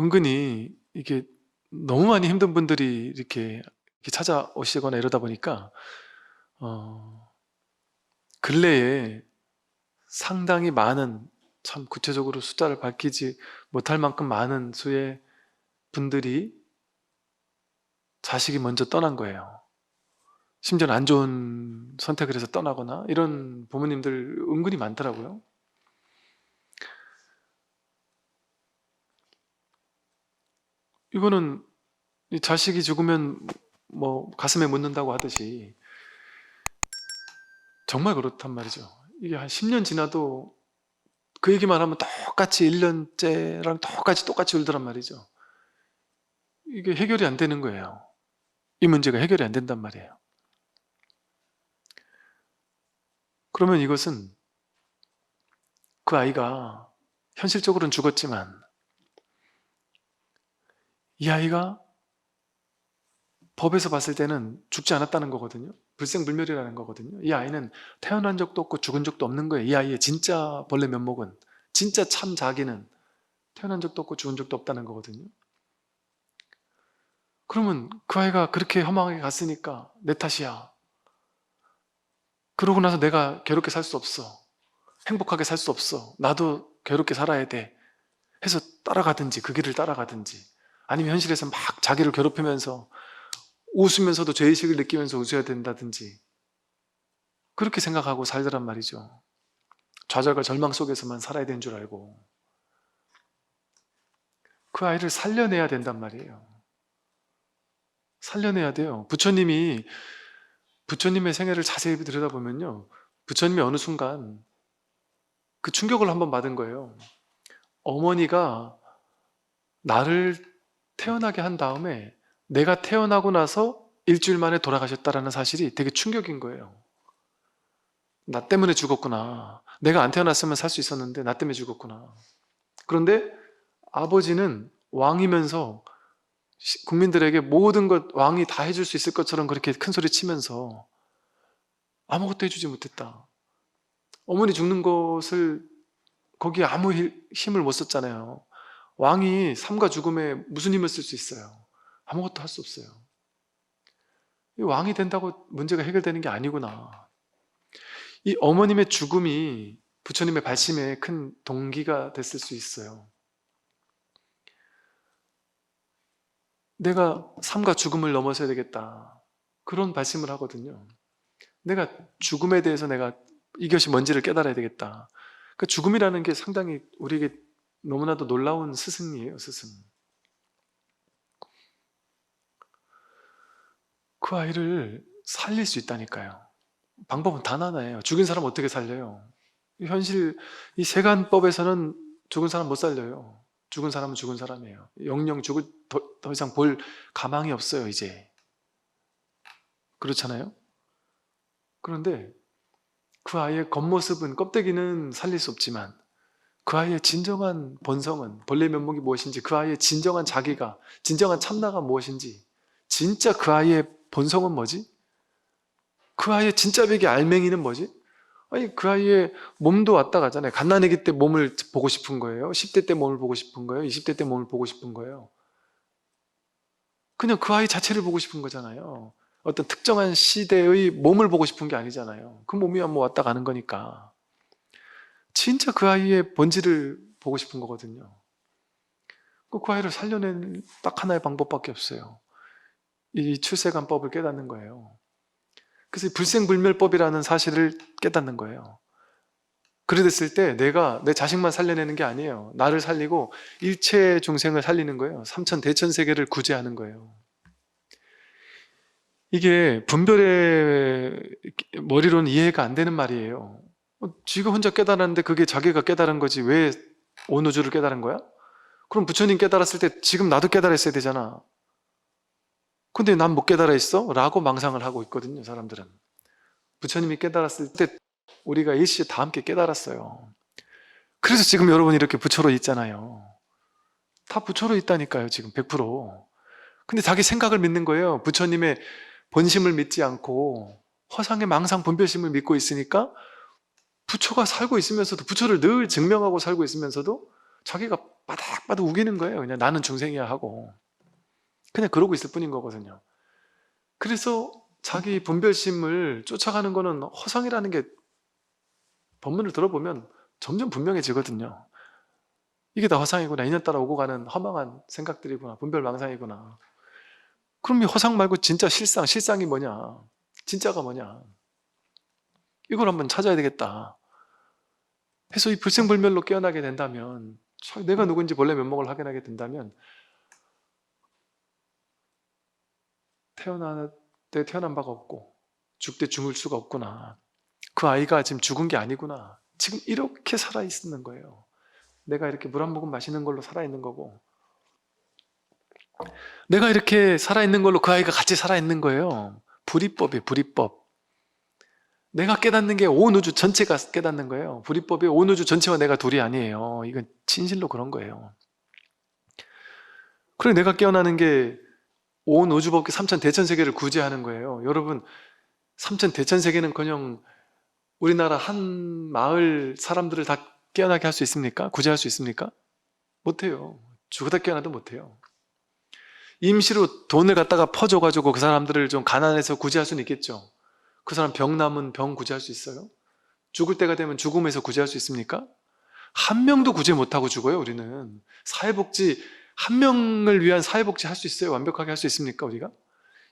은근히 이게 너무 많이 힘든 분들이 이렇게 찾아오시거나 이러다 보니까 근래에 상당히 많은, 참 구체적으로 숫자를 밝히지 못할 만큼 많은 수의 분들이 자식이 먼저 떠난 거예요. 심지어는 안 좋은 선택을 해서 떠나거나 이런 부모님들 은근히 많더라고요. 이거는 이 자식이 죽으면 뭐 가슴에 묻는다고 하듯이 정말 그렇단 말이죠. 이게 한 10년 지나도 그 얘기만 하면 똑같이 1년째랑 똑같이 울더란 말이죠. 이게 해결이 안 되는 거예요. 이 문제가 해결이 안 된단 말이에요. 그러면 이것은 그 아이가 현실적으로는 죽었지만 이 아이가 법에서 봤을 때는 죽지 않았다는 거거든요. 불생불멸이라는 거거든요. 이 아이는 태어난 적도 없고 죽은 적도 없는 거예요. 이 아이의 진짜 본래 면목은, 진짜 참 자기는 태어난 적도 없고 죽은 적도 없다는 거거든요. 그러면 그 아이가 그렇게 험하게 갔으니까 내 탓이야. 그러고 나서 내가 괴롭게 살 수 없어. 행복하게 살 수 없어. 나도 괴롭게 살아야 돼. 해서 따라가든지 그 길을 따라가든지, 아니면 현실에서 막 자기를 괴롭히면서 웃으면서도 죄의식을 느끼면서 웃어야 된다든지 그렇게 생각하고 살더란 말이죠. 좌절과 절망 속에서만 살아야 되는 줄 알고. 그 아이를 살려내야 된단 말이에요. 살려내야 돼요. 부처님의 생애를 자세히 들여다보면요, 부처님이 어느 순간 그 충격을 한번 받은 거예요. 어머니가 나를 태어나게 한 다음에 내가 태어나고 나서 일주일 만에 돌아가셨다라는 사실이 되게 충격인 거예요. 나 때문에 죽었구나. 내가 안 태어났으면 살 수 있었는데 나 때문에 죽었구나. 그런데 아버지는 왕이면서 국민들에게 모든 것 왕이 다 해줄 수 있을 것처럼 그렇게 큰 소리 치면서 아무것도 해주지 못했다. 어머니 죽는 것을 거기에 아무 힘을 못 썼잖아요. 왕이 삶과 죽음에 무슨 힘을 쓸 수 있어요? 아무것도 할 수 없어요. 왕이 된다고 문제가 해결되는 게 아니구나. 이 어머님의 죽음이 부처님의 발심에 큰 동기가 됐을 수 있어요. 내가 삶과 죽음을 넘어서야 되겠다, 그런 발심을 하거든요. 내가 죽음에 대해서 내가 이것이 뭔지를 깨달아야 되겠다. 그 죽음이라는 게 상당히 우리에게 너무나도 놀라운 스승이에요. 스승. 그 아이를 살릴 수 있다니까요. 방법은 단 하나예요. 죽은 사람 어떻게 살려요? 현실 이 세간법에서는 죽은 사람 못 살려요. 죽은 사람은 죽은 사람이에요. 영영 더 이상 볼 가망이 없어요 이제. 그렇잖아요. 그런데 그 아이의 겉모습은, 껍데기는 살릴 수 없지만 그 아이의 진정한 본성은, 본래 면목이 무엇인지, 그 아이의 진정한 자기가, 진정한 참나가 무엇인지, 진짜 그 아이의 본성은 뭐지? 그 아이의 진짜 백이 알맹이는 뭐지? 아니, 그 아이의 몸도 왔다 가잖아요. 갓난아기 때 몸을 보고 싶은 거예요? 10대 때 몸을 보고 싶은 거예요? 20대 때 몸을 보고 싶은 거예요? 그냥 그 아이 자체를 보고 싶은 거잖아요. 어떤 특정한 시대의 몸을 보고 싶은 게 아니잖아요. 그 몸이 뭐 왔다 가는 거니까. 진짜 그 아이의 본질을 보고 싶은 거거든요. 그 아이를 살려낸 딱 하나의 방법밖에 없어요. 이 출세관법을 깨닫는 거예요. 그래서 불생불멸법이라는 사실을 깨닫는 거예요. 그래 됐을 때 내가 내 자식만 살려내는 게 아니에요. 나를 살리고 일체 중생을 살리는 거예요. 삼천대천세계를 구제하는 거예요. 이게 분별의 머리로는 이해가 안 되는 말이에요. 지가 혼자 깨달았는데 그게 자기가 깨달은 거지 왜 온 우주를 깨달은 거야? 그럼 부처님 깨달았을 때 지금 나도 깨달았어야 되잖아. 근데 난 못 깨달아 있어? 라고 망상을 하고 있거든요, 사람들은. 부처님이 깨달았을 때 우리가 일시에 다 함께 깨달았어요. 그래서 지금 여러분이 이렇게 부처로 있잖아요. 다 부처로 있다니까요, 지금 100%. 근데 자기 생각을 믿는 거예요. 부처님의 본심을 믿지 않고 허상의 망상 분별심을 믿고 있으니까 부처가 살고 있으면서도, 부처를 늘 증명하고 살고 있으면서도 자기가 바닥바닥 우기는 거예요. 그냥 나는 중생이야 하고 그냥 그러고 있을 뿐인 거거든요. 그래서 자기 분별심을 쫓아가는 거는 허상이라는 게 법문을 들어보면 점점 분명해지거든요. 이게 다 허상이구나. 인연 따라 오고 가는 허망한 생각들이구나. 분별망상이구나. 그럼 이 허상 말고 진짜 실상이 뭐냐? 진짜가 뭐냐? 이걸 한번 찾아야 되겠다 해서 이 불생불멸로 깨어나게 된다면, 내가 누군지 본래 면목을 확인하게 된다면 태어날 때 태어난 바가 없고 죽 때 죽을 수가 없구나. 그 아이가 지금 죽은 게 아니구나. 지금 이렇게 살아있는 거예요. 내가 이렇게 물 한 모금 마시는 걸로 살아있는 거고, 내가 이렇게 살아있는 걸로 그 아이가 같이 살아있는 거예요. 불이법이에요. 불이법. 내가 깨닫는 게 온 우주 전체가 깨닫는 거예요. 불이법이 온 우주 전체와 내가 둘이 아니에요. 이건 진실로 그런 거예요. 그래 내가 깨어나는 게 온 우주법계 삼천대천세계를 구제하는 거예요. 여러분, 삼천대천세계는커녕 우리나라 한 마을 사람들을 다 깨어나게 할 수 있습니까? 구제할 수 있습니까? 못해요. 죽어다 깨어나도 못해요. 임시로 돈을 갖다가 퍼줘가지고 그 사람들을 좀 가난해서 구제할 수는 있겠죠. 그 사람 병 남은 병 구제할 수 있어요? 죽을 때가 되면 죽음에서 구제할 수 있습니까? 한 명도 구제 못하고 죽어요. 우리는 사회복지, 한 명을 위한 사회복지 할 수 있어요? 완벽하게 할 수 있습니까? 우리가?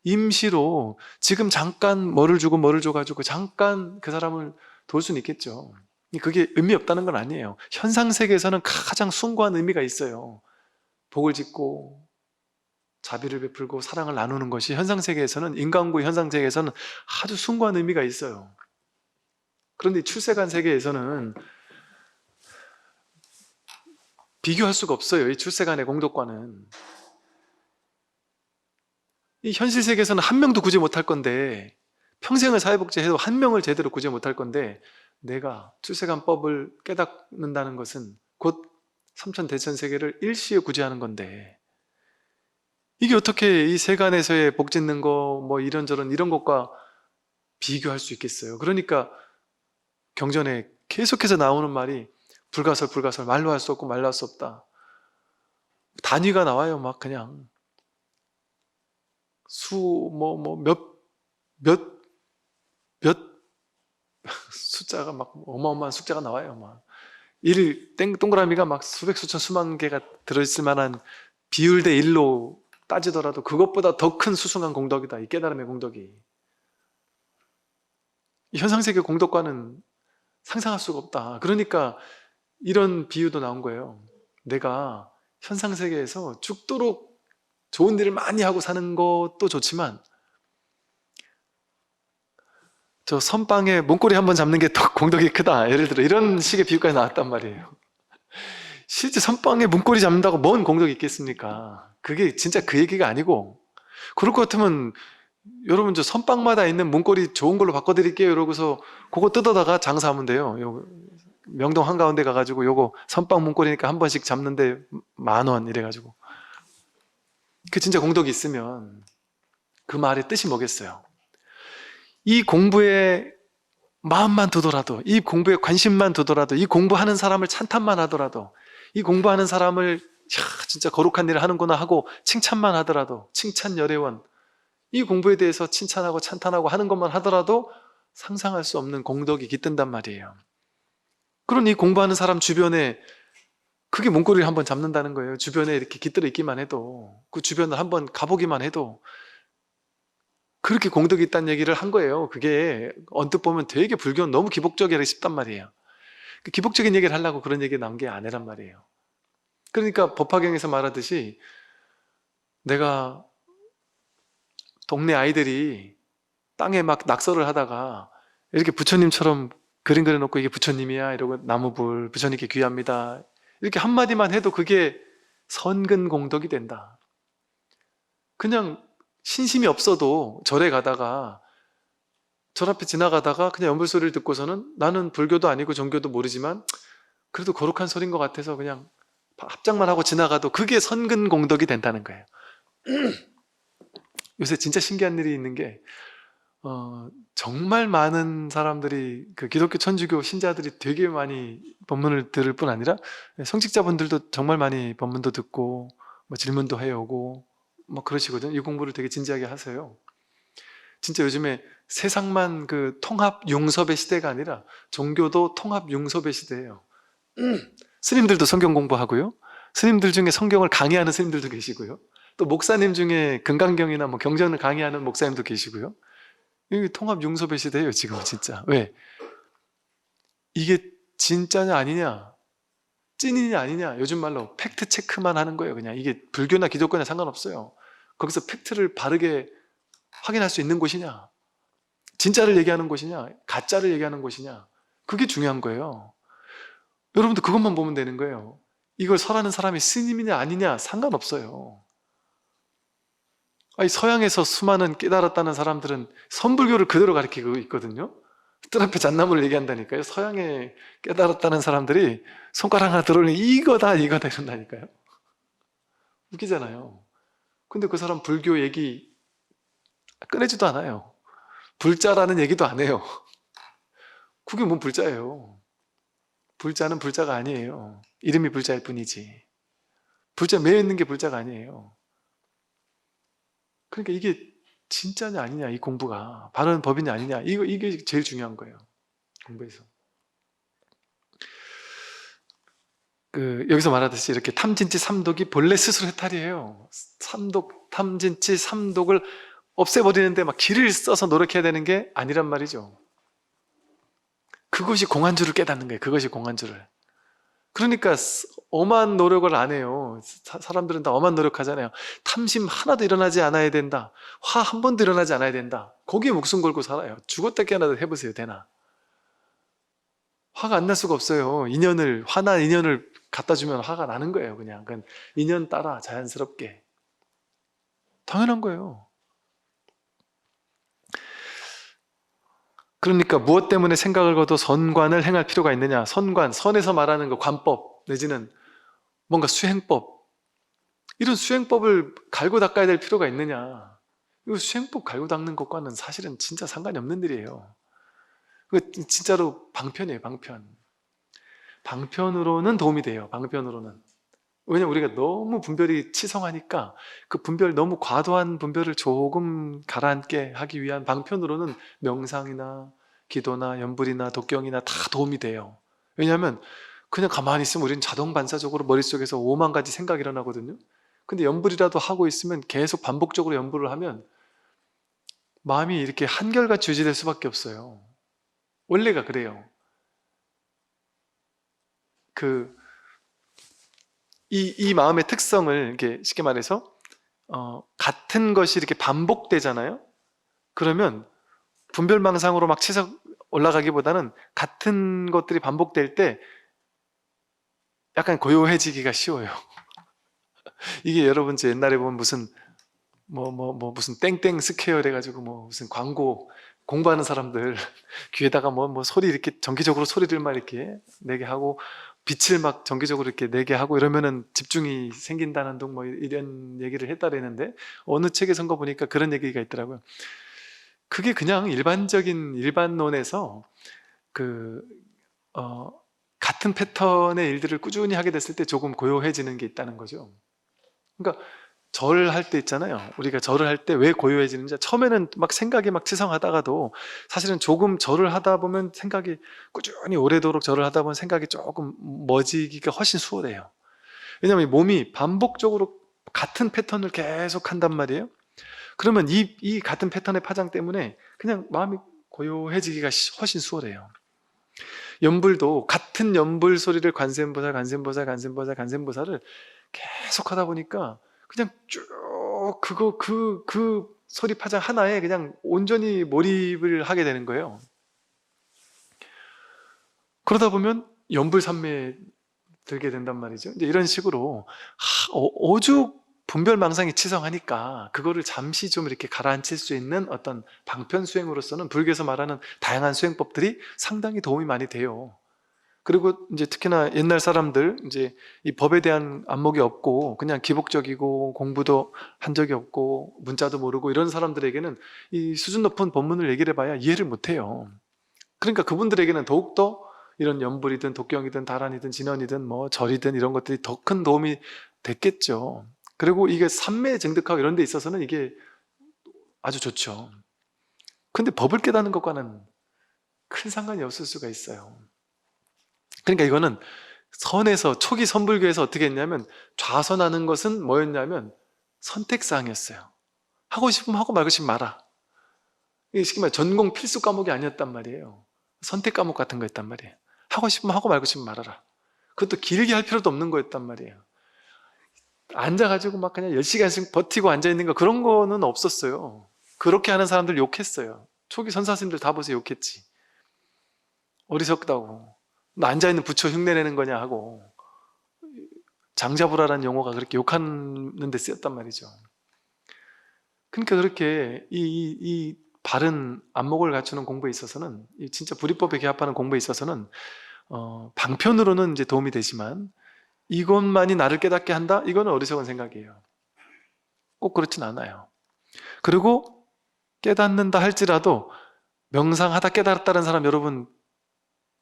임시로 지금 잠깐 뭐를 주고 뭐를 줘가지고 잠깐 그 사람을 도울 수는 있겠죠. 그게 의미 없다는 건 아니에요. 현상세계에서는 가장 숭고한 의미가 있어요. 복을 짓고 자비를 베풀고 사랑을 나누는 것이 현상세계에서는, 인간구의 현상세계에서는 아주 숭고한 의미가 있어요. 그런데 출세간 세계에서는 비교할 수가 없어요. 이 출세간의 공덕과는. 이 현실 세계에서는 한 명도 구제 못할 건데, 평생을 사회복지해도 한 명을 제대로 구제 못할 건데, 내가 출세간법을 깨닫는다는 것은 곧 삼천대천세계를 일시에 구제하는 건데, 이게 어떻게 이 세간에서의 복 짓는 거, 뭐 이런저런 이런 것과 비교할 수 있겠어요? 그러니까 경전에 계속해서 나오는 말이 불가설, 말로 할 수 없고 말로 할 수 없다. 단위가 나와요. 막 그냥 몇 숫자가 막 어마어마한 숫자가 나와요. 막 동그라미가 막 수백 수천 수만 개가 들어있을 만한, 비율 대 1로 따지더라도 그것보다 더 큰 수승한 공덕이다. 이 깨달음의 공덕이. 이 현상세계 공덕과는 상상할 수가 없다. 그러니까 이런 비유도 나온 거예요. 내가 현상세계에서 죽도록 좋은 일을 많이 하고 사는 것도 좋지만 저 선빵에 문고리 한번 잡는 게 더 공덕이 크다. 예를 들어 이런 식의 비유까지 나왔단 말이에요. 실제 선빵에 문고리 잡는다고 뭔 공덕이 있겠습니까? 그게 진짜 그 얘기가 아니고, 그럴 것 같으면 여러분 저 선빵마다 있는 문고리 좋은 걸로 바꿔드릴게요 이러고서 그거 뜯어다가 장사하면 돼요. 명동 한가운데 가가지고 요거 선빵 문고리니까 한 번씩 잡는데 10,000원 이래가지고, 그 진짜 공덕이 있으면 그 말의 뜻이 뭐겠어요? 이 공부에 마음만 두더라도, 이 공부에 관심만 두더라도, 이 공부하는 사람을 찬탄만 하더라도, 이 공부하는 사람을 진짜 거룩한 일을 하는구나 하고 칭찬만 하더라도, 칭찬열애원, 이 공부에 대해서 칭찬하고 찬탄하고 하는 것만 하더라도 상상할 수 없는 공덕이 깃든단 말이에요. 그런 이 공부하는 사람 주변에 그게 문고리를 한번 잡는다는 거예요. 주변에 이렇게 깃들어 있기만 해도, 그 주변을 한번 가보기만 해도 그렇게 공덕이 있다는 얘기를 한 거예요. 그게 언뜻 보면 되게 불교는 너무 기복적이라 싶단 말이에요. 기복적인 얘기를 하려고 그런 얘기 나온 게 아니란 말이에요. 그러니까 법화경에서 말하듯이 내가 동네 아이들이 땅에 막 낙서를 하다가 이렇게 부처님처럼 그림 그려놓고 이게 부처님이야 이러고 나무불 부처님께 귀합니다 이렇게 한마디만 해도 그게 선근 공덕이 된다. 그냥 신심이 없어도 절에 가다가 절 앞에 지나가다가 그냥 연불 소리를 듣고서는 나는 불교도 아니고 종교도 모르지만 그래도 거룩한 소리인 것 같아서 그냥 합장만 하고 지나가도 그게 선근 공덕이 된다는 거예요. 요새 진짜 신기한 일이 있는 게 정말 많은 사람들이 그 기독교 천주교 신자들이 되게 많이 법문을 들을 뿐 아니라 성직자분들도 정말 많이 법문도 듣고 뭐 질문도 해오고 뭐 그러시거든요. 이 공부를 되게 진지하게 하세요. 진짜 요즘에 세상만 그 통합 융섭의 시대가 아니라 종교도 통합 융섭의 시대예요. 스님들도 성경 공부하고요. 스님들 중에 성경을 강의하는 스님들도 계시고요. 또 목사님 중에 금강경이나 뭐 경전을 강의하는 목사님도 계시고요. 이게 통합 융섭의 시대예요, 지금 진짜. 왜? 이게 진짜냐 아니냐, 찐이냐 아니냐, 요즘 말로 팩트 체크만 하는 거예요. 그냥 이게 불교나 기독교나 상관없어요. 거기서 팩트를 바르게 확인할 수 있는 곳이냐, 진짜를 얘기하는 곳이냐, 가짜를 얘기하는 곳이냐, 그게 중요한 거예요. 여러분도 그것만 보면 되는 거예요. 이걸 설하는 사람이 스님이냐 아니냐 상관없어요. 아니, 서양에서 수많은 깨달았다는 사람들은 선불교를 그대로 가르치고 있거든요. 뜰 앞에 잣나무를 얘기한다니까요. 서양에 깨달았다는 사람들이 손가락 하나 들어오면 이거다 이런다니까요. 웃기잖아요. 근데 그 사람 불교 얘기 꺼내지도 않아요. 불자라는 얘기도 안 해요. 그게 뭔 불자예요. 불자는 불자가 아니에요. 이름이 불자일 뿐이지. 불자 매여 있는 게 불자가 아니에요. 그러니까 이게 진짜냐 아니냐, 이 공부가 바른 법이냐 아니냐, 이게 제일 중요한 거예요, 공부에서. 여기서 말하듯이 이렇게 탐진치 삼독이 본래 스스로 해탈이에요. 탐진치 삼독을 없애버리는데 막 길을 써서 노력해야 되는 게 아니란 말이죠. 그것이 공안주를 깨닫는 거예요. 그것이 공안주를. 그러니까 엄한 노력을 안 해요. 사람들은 다 엄한 노력하잖아요. 탐심 하나도 일어나지 않아야 된다. 화 한 번도 일어나지 않아야 된다. 거기에 목숨 걸고 살아요. 죽었다 깨어나도 해보세요. 되나? 화가 안 날 수가 없어요. 화난 인연을 갖다 주면 화가 나는 거예요. 그냥 인연 따라 자연스럽게. 당연한 거예요. 그러니까 무엇 때문에 생각을 거둬 선관을 행할 필요가 있느냐. 선에서 말하는 그 관법 내지는 뭔가 수행법, 이런 수행법을 갈고 닦아야 될 필요가 있느냐. 이거 수행법 갈고 닦는 것과는 사실은 진짜 상관이 없는 일이에요. 진짜로 방편이에요. 방편으로는 도움이 돼요. 방편으로는. 왜냐면 우리가 너무 분별이 치성하니까 그 너무 과도한 분별을 조금 가라앉게 하기 위한 방편으로는 명상이나 기도나 연불이나 독경이나 다 도움이 돼요. 왜냐하면 그냥 가만히 있으면 우리는 자동 반사적으로 머릿속에서 5만 가지 생각이 일어나거든요. 근데 연불이라도 하고 있으면 계속 반복적으로 연불을 하면 마음이 이렇게 한결같이 유지될 수밖에 없어요. 원래가 그래요. 이 마음의 특성을 이렇게 쉽게 말해서 같은 것이 이렇게 반복되잖아요. 그러면 분별망상으로 막 치서 올라가기보다는 같은 것들이 반복될 때 약간 고요해지기가 쉬워요. 이게 여러분 옛날에 보면 무슨 무슨 땡땡 스퀘어 해가지고 무슨 광고 공부하는 사람들 귀에다가 소리 이렇게 정기적으로 소리를 막 이렇게 내게 하고 빛을 막 정기적으로 이렇게 내게 하고 이러면은 집중이 생긴다는 둥 이런 얘기를 했다랬는데 어느 책에선가 보니까 그런 얘기가 있더라고요. 그게 그냥 일반론에서 같은 패턴의 일들을 꾸준히 하게 됐을 때 조금 고요해지는 게 있다는 거죠. 그러니까 절을 할 때 있잖아요. 우리가 절을 할 때 왜 고요해지는지, 처음에는 막 생각이 막 치성하다가도 사실은 조금 절을 하다 보면 생각이 꾸준히 오래도록 절을 하다 보면 생각이 조금 멎지기가 훨씬 수월해요. 왜냐하면 몸이 반복적으로 같은 패턴을 계속 한단 말이에요. 그러면 이 같은 패턴의 파장 때문에 그냥 마음이 고요해지기가 훨씬 수월해요. 연불도 같은 연불 소리를 관세음보살 을 계속 하다 보니까 그냥 쭉 그 소리 파장 하나에 그냥 온전히 몰입을 하게 되는 거예요. 그러다 보면 연불산매에 들게 된단 말이죠. 이제 이런 식으로 오죽 분별망상이 치성하니까 그거를 잠시 좀 이렇게 가라앉힐 수 있는 어떤 방편 수행으로서는 불교에서 말하는 다양한 수행법들이 상당히 도움이 많이 돼요. 그리고 이제 특히나 옛날 사람들, 이제 이 법에 대한 안목이 없고 그냥 기복적이고 공부도 한 적이 없고 문자도 모르고 이런 사람들에게는 이 수준 높은 법문을 얘기를 해봐야 이해를 못해요. 그러니까 그분들에게는 더욱더 이런 연불이든 독경이든 다란이든 진언이든 뭐 절이든 이런 것들이 더 큰 도움이 됐겠죠. 그리고 이게 삼매 증득하고 이런 데 있어서는 이게 아주 좋죠. 근데 법을 깨닫는 것과는 큰 상관이 없을 수가 있어요. 그러니까 이거는 선에서, 초기 선불교에서 어떻게 했냐면, 좌선하는 것은 뭐였냐면 선택사항이었어요. 하고 싶으면 하고 말고 싶으면 마라. 이게 쉽게 말해 전공 필수 과목이 아니었단 말이에요. 선택 과목 같은 거였단 말이에요. 하고 싶으면 하고 말고 싶으면 말아라. 그것도 길게 할 필요도 없는 거였단 말이에요. 앉아가지고 막 그냥 10시간씩 버티고 앉아있는 거, 그런 거는 없었어요. 그렇게 하는 사람들 욕했어요. 초기 선사스님들 다 보세요. 욕했지. 어리석다고. 나 앉아있는 부처 흉내내는 거냐 하고. 장자부라라는 용어가 그렇게 욕하는 데 쓰였단 말이죠. 그러니까 그렇게 이 바른 안목을 갖추는 공부에 있어서는, 이 진짜 불이법에 개합하는 공부에 있어서는 방편으로는 이제 도움이 되지만, 이것만이 나를 깨닫게 한다? 이거는 어리석은 생각이에요. 꼭 그렇진 않아요. 그리고 깨닫는다 할지라도 명상하다 깨달았다는 사람 여러분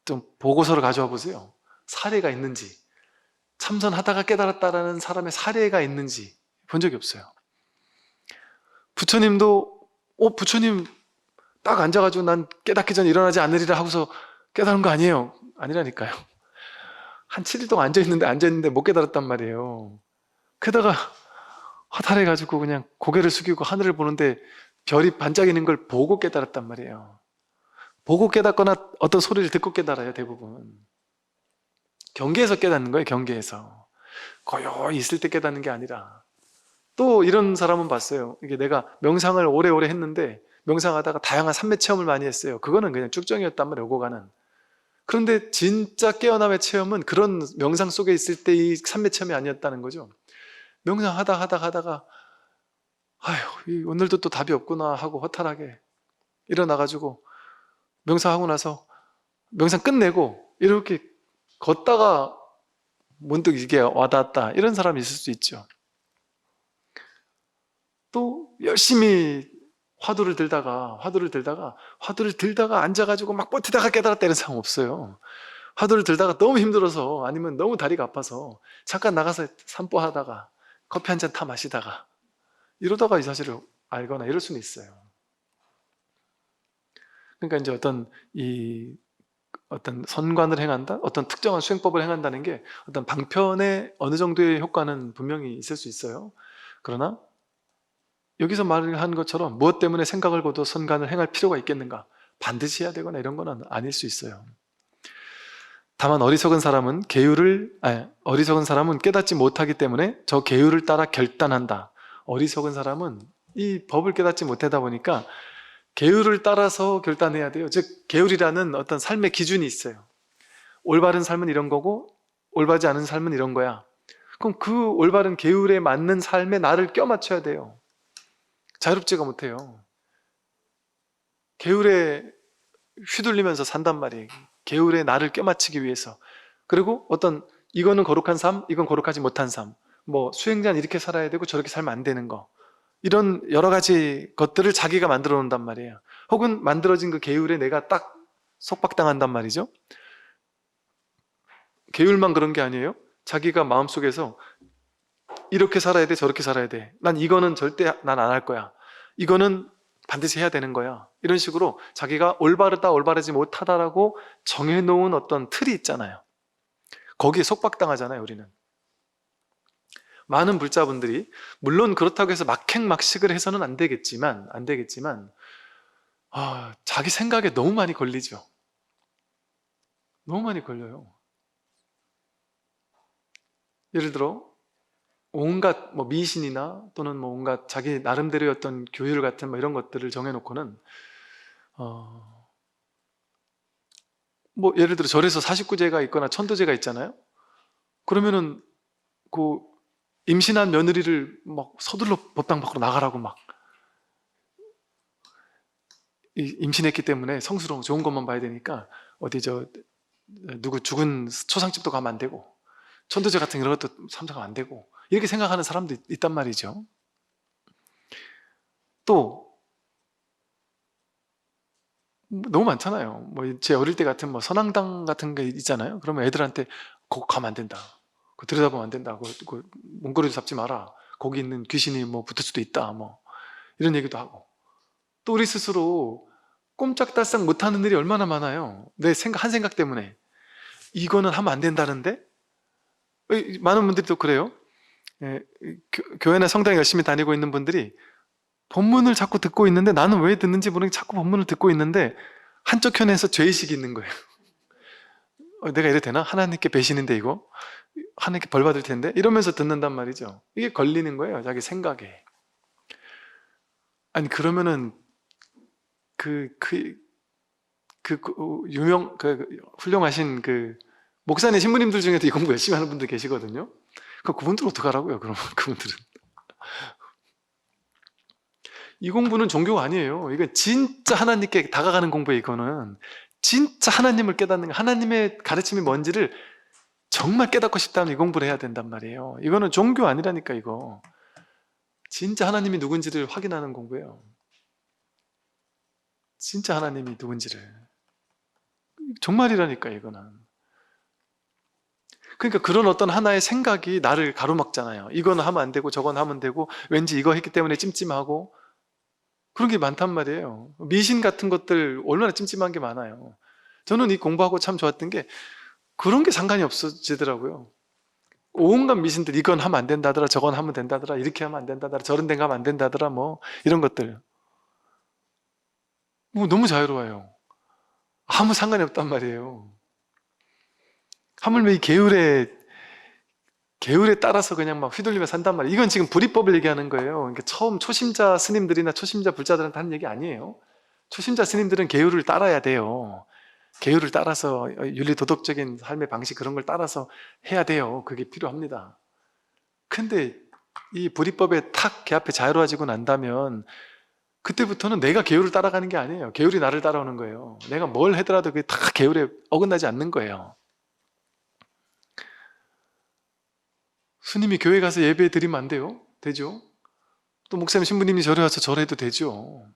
좀 보고서를 가져와 보세요. 사례가 있는지, 참선하다가 깨달았다라는 사람의 사례가 있는지 본 적이 없어요. 부처님도 부처님 딱 앉아가지고 난 깨닫기 전에 일어나지 않으리라 하고서 깨달은 거 아니에요. 아니라니까요. 한 7일 동안 앉아있는데 못 깨달았단 말이에요. 게다가 허탈해가지고 그냥 고개를 숙이고 하늘을 보는데 별이 반짝이는 걸 보고 깨달았단 말이에요. 보고 깨닫거나 어떤 소리를 듣고 깨달아요, 대부분. 경계에서 깨닫는 거예요, 경계에서. 고요히 있을 때 깨닫는 게 아니라. 또 이런 사람은 봤어요. 이게 내가 명상을 오래오래 했는데 명상하다가 다양한 삼매 체험을 많이 했어요. 그거는 그냥 쭉정이었단 말이에요, 오고 가는. 그런데 진짜 깨어남의 체험은 그런 명상 속에 있을 때 이 삼매 체험이 아니었다는 거죠. 명상하다가 아휴, 오늘도 또 답이 없구나 하고 허탈하게 일어나가지고 명상하고 나서 명상 끝내고 이렇게 걷다가 문득 이게 와닿았다, 이런 사람이 있을 수 있죠. 또 열심히 화두를 들다가 앉아가지고 막 버티다가 깨달았다, 이런 사람 없어요. 화두를 들다가 너무 힘들어서, 아니면 너무 다리가 아파서 잠깐 나가서 산보하다가 커피 한 잔 타 마시다가 이러다가 이 사실을 알거나 이럴 수는 있어요. 그러니까 이제 어떤 선관을 행한다, 어떤 특정한 수행법을 행한다는 게 어떤 방편의 어느 정도의 효과는 분명히 있을 수 있어요. 그러나 여기서 말한 것처럼 무엇 때문에 생각을 거둬 선관을 행할 필요가 있겠는가, 반드시 해야 되거나 이런 거는 아닐 수 있어요. 다만 어리석은 사람은 깨닫지 못하기 때문에 저 계율을 따라 결단한다. 어리석은 사람은 이 법을 깨닫지 못하다 보니까 계율을 따라서 결단해야 돼요. 즉 계율이라는 어떤 삶의 기준이 있어요. 올바른 삶은 이런 거고 올바르지 않은 삶은 이런 거야. 그럼 그 올바른 계율에 맞는 삶에 나를 껴맞춰야 돼요. 자유롭지가 못해요. 계율에 휘둘리면서 산단 말이에요. 계율에 나를 껴맞추기 위해서. 그리고 이거는 거룩한 삶, 이건 거룩하지 못한 삶. 뭐 수행자는 이렇게 살아야 되고 저렇게 살면 안 되는 거. 이런 여러 가지 것들을 자기가 만들어 놓는단 말이에요. 혹은 만들어진 그 계율에 내가 딱 속박당한단 말이죠. 계율만 그런 게 아니에요. 자기가 마음속에서 이렇게 살아야 돼, 저렇게 살아야 돼. 난 이거는 절대 난 안 할 거야. 이거는 반드시 해야 되는 거야. 이런 식으로 자기가 올바르다, 올바르지 못하다라고 정해놓은 어떤 틀이 있잖아요. 거기에 속박당하잖아요, 우리는. 많은 불자분들이, 물론 그렇다고 해서 막행막식을 해서는 안 되겠지만, 자기 생각에 너무 많이 걸리죠. 너무 많이 걸려요. 예를 들어 온갖 미신이나 또는 온갖 자기 나름대로의 어떤 교율 같은 이런 것들을 정해놓고는 예를 들어 절에서 49제가 있거나 천도제가 있잖아요. 그러면은 그 임신한 며느리를 막 서둘러 법당 밖으로 나가라고 막, 임신했기 때문에 성스러운 좋은 것만 봐야 되니까 어디 누구 죽은 초상집도 가면 안 되고 천도제 같은 이런 것도 참석하면 안 되고 이렇게 생각하는 사람도 있단 말이죠. 또 너무 많잖아요. 뭐 제 어릴 때 같은 뭐 선앙당 같은 게 있잖아요. 그러면 애들한테 거기 가면 안 된다. 그 들여다보면 안 된다. 그 문고리도 잡지 마라. 거기 있는 귀신이 뭐 붙을 수도 있다. 뭐 이런 얘기도 하고. 또 우리 스스로 꼼짝달싹 못하는 일이 얼마나 많아요. 내 한 생각 때문에 이거는 하면 안 된다는데 많은 분들이 또 그래요. 예, 교회나 성당 열심히 다니고 있는 분들이 본문을 자꾸 듣고 있는데 나는 왜 듣는지 모르겠는데 자꾸 본문을 듣고 있는데 한쪽 편에서 죄의식이 있는 거예요. 내가 이래도 되나? 하나님께 배신인데 이거? 하나님께 벌 받을 텐데? 이러면서 듣는단 말이죠. 이게 걸리는 거예요. 자기 생각에. 아니 그러면은 훌륭하신 목사님 신부님들 중에도 이 공부 열심히 하는 분들 계시거든요. 그분들 어떡하라고요? 그러면 그분들은 이 공부는 종교가 아니에요. 이건 진짜 하나님께 다가가는 공부예요. 이거는 진짜 하나님을 깨닫는 거, 하나님의 가르침이 뭔지를 정말 깨닫고 싶다면 이 공부를 해야 된단 말이에요. 이거는 종교 아니라니까. 이거 진짜 하나님이 누군지를 확인하는 공부예요. 진짜 하나님이 누군지를. 정말이라니까 이거는. 그러니까 그런 어떤 하나의 생각이 나를 가로막잖아요. 이거는 하면 안 되고 저건 하면 되고 왠지 이거 했기 때문에 찜찜하고 그런 게 많단 말이에요. 미신 같은 것들 얼마나 찜찜한 게 많아요. 저는 이 공부하고 참 좋았던 게 그런 게 상관이 없어지더라고요. 온갖 미신들, 이건 하면 안 된다더라, 저건 하면 된다더라, 이렇게 하면 안 된다더라, 저런 데 가면 안 된다더라, 뭐 이런 것들 너무 자유로워요. 아무 상관이 없단 말이에요. 하물며 이 계율에 따라서 그냥 막 휘둘리며 산단 말이에요. 이건 지금 불이법을 얘기하는 거예요. 그러니까 처음 초심자 스님들이나 초심자 불자들한테 하는 얘기 아니에요. 초심자 스님들은 계율을 따라야 돼요. 계율을 따라서 윤리 도덕적인 삶의 방식 그런 걸 따라서 해야 돼요. 그게 필요합니다. 근데 이 불이법에 탁 걔 앞에 자유로워지고 난다면 그때부터는 내가 계율을 따라가는 게 아니에요. 계율이 나를 따라오는 거예요. 내가 뭘 하더라도 그게 다 계율에 어긋나지 않는 거예요. 스님이 교회 가서 예배 드리면 안 돼요? 되죠? 또 목사님 신부님이 절에 와서 절해도 되죠.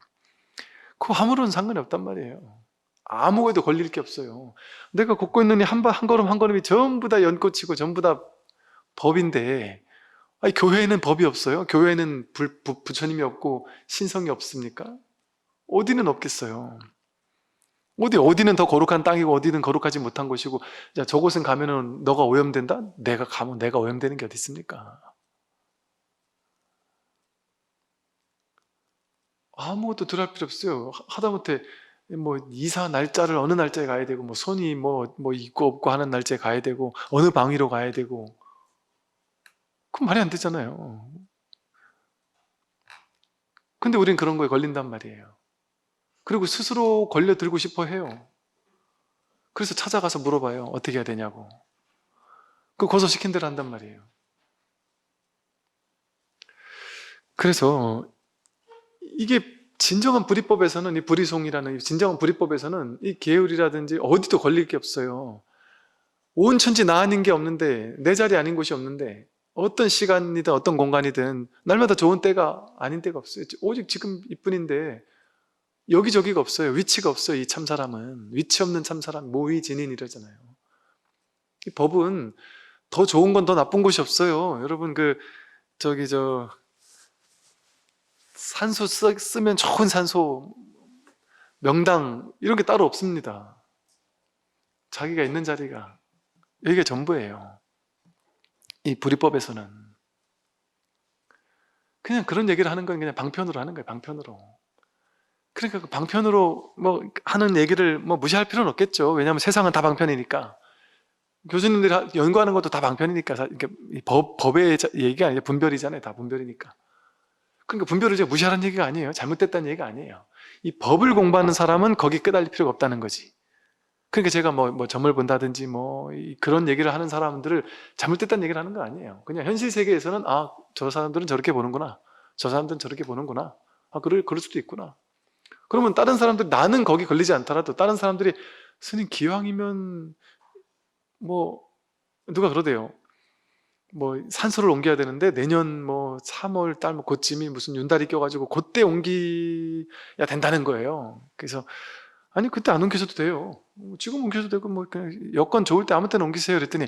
그거 아무런 상관이 없단 말이에요. 아무것도 걸릴 게 없어요. 내가 걷고 있는 이 한 걸음 한 걸음이 전부 다 연꽃이고 전부 다 법인데 아니, 교회에는 법이 없어요? 교회에는 부처님이 없고 신성이 없습니까? 어디는 없겠어요. 어디는 더 거룩한 땅이고 어디는 거룩하지 못한 곳이고 자, 저곳은 가면은 너가 오염된다? 내가 가면 내가 오염되는 게 어디 있습니까? 아무것도 들할 필요 없어요. 하다못해 뭐 이사 날짜를 어느 날짜에 가야 되고 뭐 손이 뭐 있고 없고 하는 날짜에 가야 되고 어느 방위로 가야 되고 그건 말이 안 되잖아요. 근데 우린 그런 거에 걸린단 말이에요. 그리고 스스로 걸려들고 싶어 해요. 그래서 찾아가서 물어봐요. 어떻게 해야 되냐고. 그 고소시킨 대로 한단 말이에요. 그래서 이게 진정한 불이법에서는 이 불이송이라는 이 진정한 불이법에서는 이 계율이라든지 어디도 걸릴 게 없어요. 온 천지 나 아닌 게 없는데 내 자리 아닌 곳이 없는데 어떤 시간이든 어떤 공간이든 날마다 좋은 때가 아닌 때가 없어요. 오직 지금 이뿐인데 여기저기가 없어요. 위치가 없어요. 이 참사람은 위치 없는 참사람 모의진인 이러잖아요. 이 법은 더 좋은 건 더 나쁜 곳이 없어요. 여러분 산소 쓰면 좋은 산소 명당 이런 게 따로 없습니다. 자기가 있는 자리가 여기가 전부예요. 이 불이법에서는 그냥 그런 얘기를 하는 건 그냥 방편으로 하는 거예요. 방편으로. 그러니까 그 방편으로 뭐 하는 얘기를 뭐 무시할 필요는 없겠죠. 왜냐하면 세상은 다 방편이니까. 교수님들이 연구하는 것도 다 방편이니까. 그러니까 법의 얘기가 아니라 분별이잖아요. 다 분별이니까. 그러니까 분별을 제가 무시하는 얘기가 아니에요. 잘못됐다는 얘기가 아니에요. 이 법을 공부하는 사람은 거기 끄달릴 필요가 없다는 거지. 그러니까 제가 뭐 점을 본다든지 그런 얘기를 하는 사람들을 잘못됐다는 얘기를 하는 거 아니에요. 그냥 현실 세계에서는 저 사람들은 저렇게 보는구나. 저 사람들은 저렇게 보는구나. 그럴 수도 있구나. 그러면 다른 사람들 나는 거기 걸리지 않더라도 다른 사람들이 스님 기왕이면 뭐 누가 그러대요. 뭐 산소를 옮겨야 되는데 내년 뭐 3월 달 뭐 그쯤이 무슨 윤달이 껴가지고 그때 옮겨야 된다는 거예요. 그래서 아니 그때 안 옮기셔도 돼요. 지금 옮기셔도 되고 뭐 그냥 여건 좋을 때 아무 때나 옮기세요. 그랬더니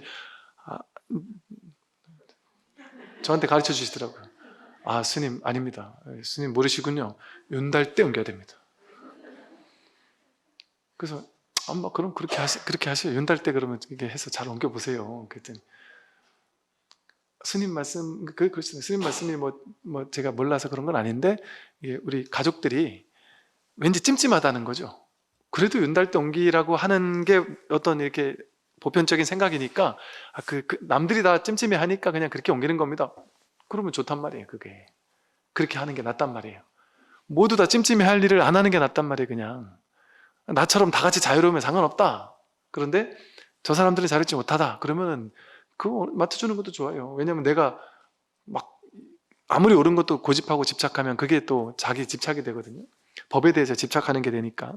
아, 저한테 가르쳐 주시더라고요. 아 스님 아닙니다. 스님 모르시군요. 윤달 때 옮겨야 됩니다. 그래서 뭐 그럼 그렇게 하세요. 윤달 때 그러면 이게 해서 잘 옮겨 보세요. 그랬더니 스님 말씀 그렇습니다. 스님 말씀이 뭐 제가 몰라서 그런 건 아닌데 이게 우리 가족들이 왠지 찜찜하다는 거죠. 그래도 윤달 때 옮기라고 하는 게 어떤 이렇게 보편적인 생각이니까 남들이 다 찜찜해 하니까 그냥 그렇게 옮기는 겁니다. 그러면 좋단 말이에요. 그게 그렇게 하는 게 낫단 말이에요. 모두 다 찜찜해 할 일을 안 하는 게 낫단 말이에요. 그냥 나처럼 다 같이 자유로우면 상관없다. 그런데 저 사람들이 자유롭지 못하다. 그러면은 그거 맡아주는 것도 좋아요. 왜냐면 내가 막 아무리 옳은 것도 고집하고 집착하면 그게 또 자기 집착이 되거든요. 법에 대해서 집착하는 게 되니까.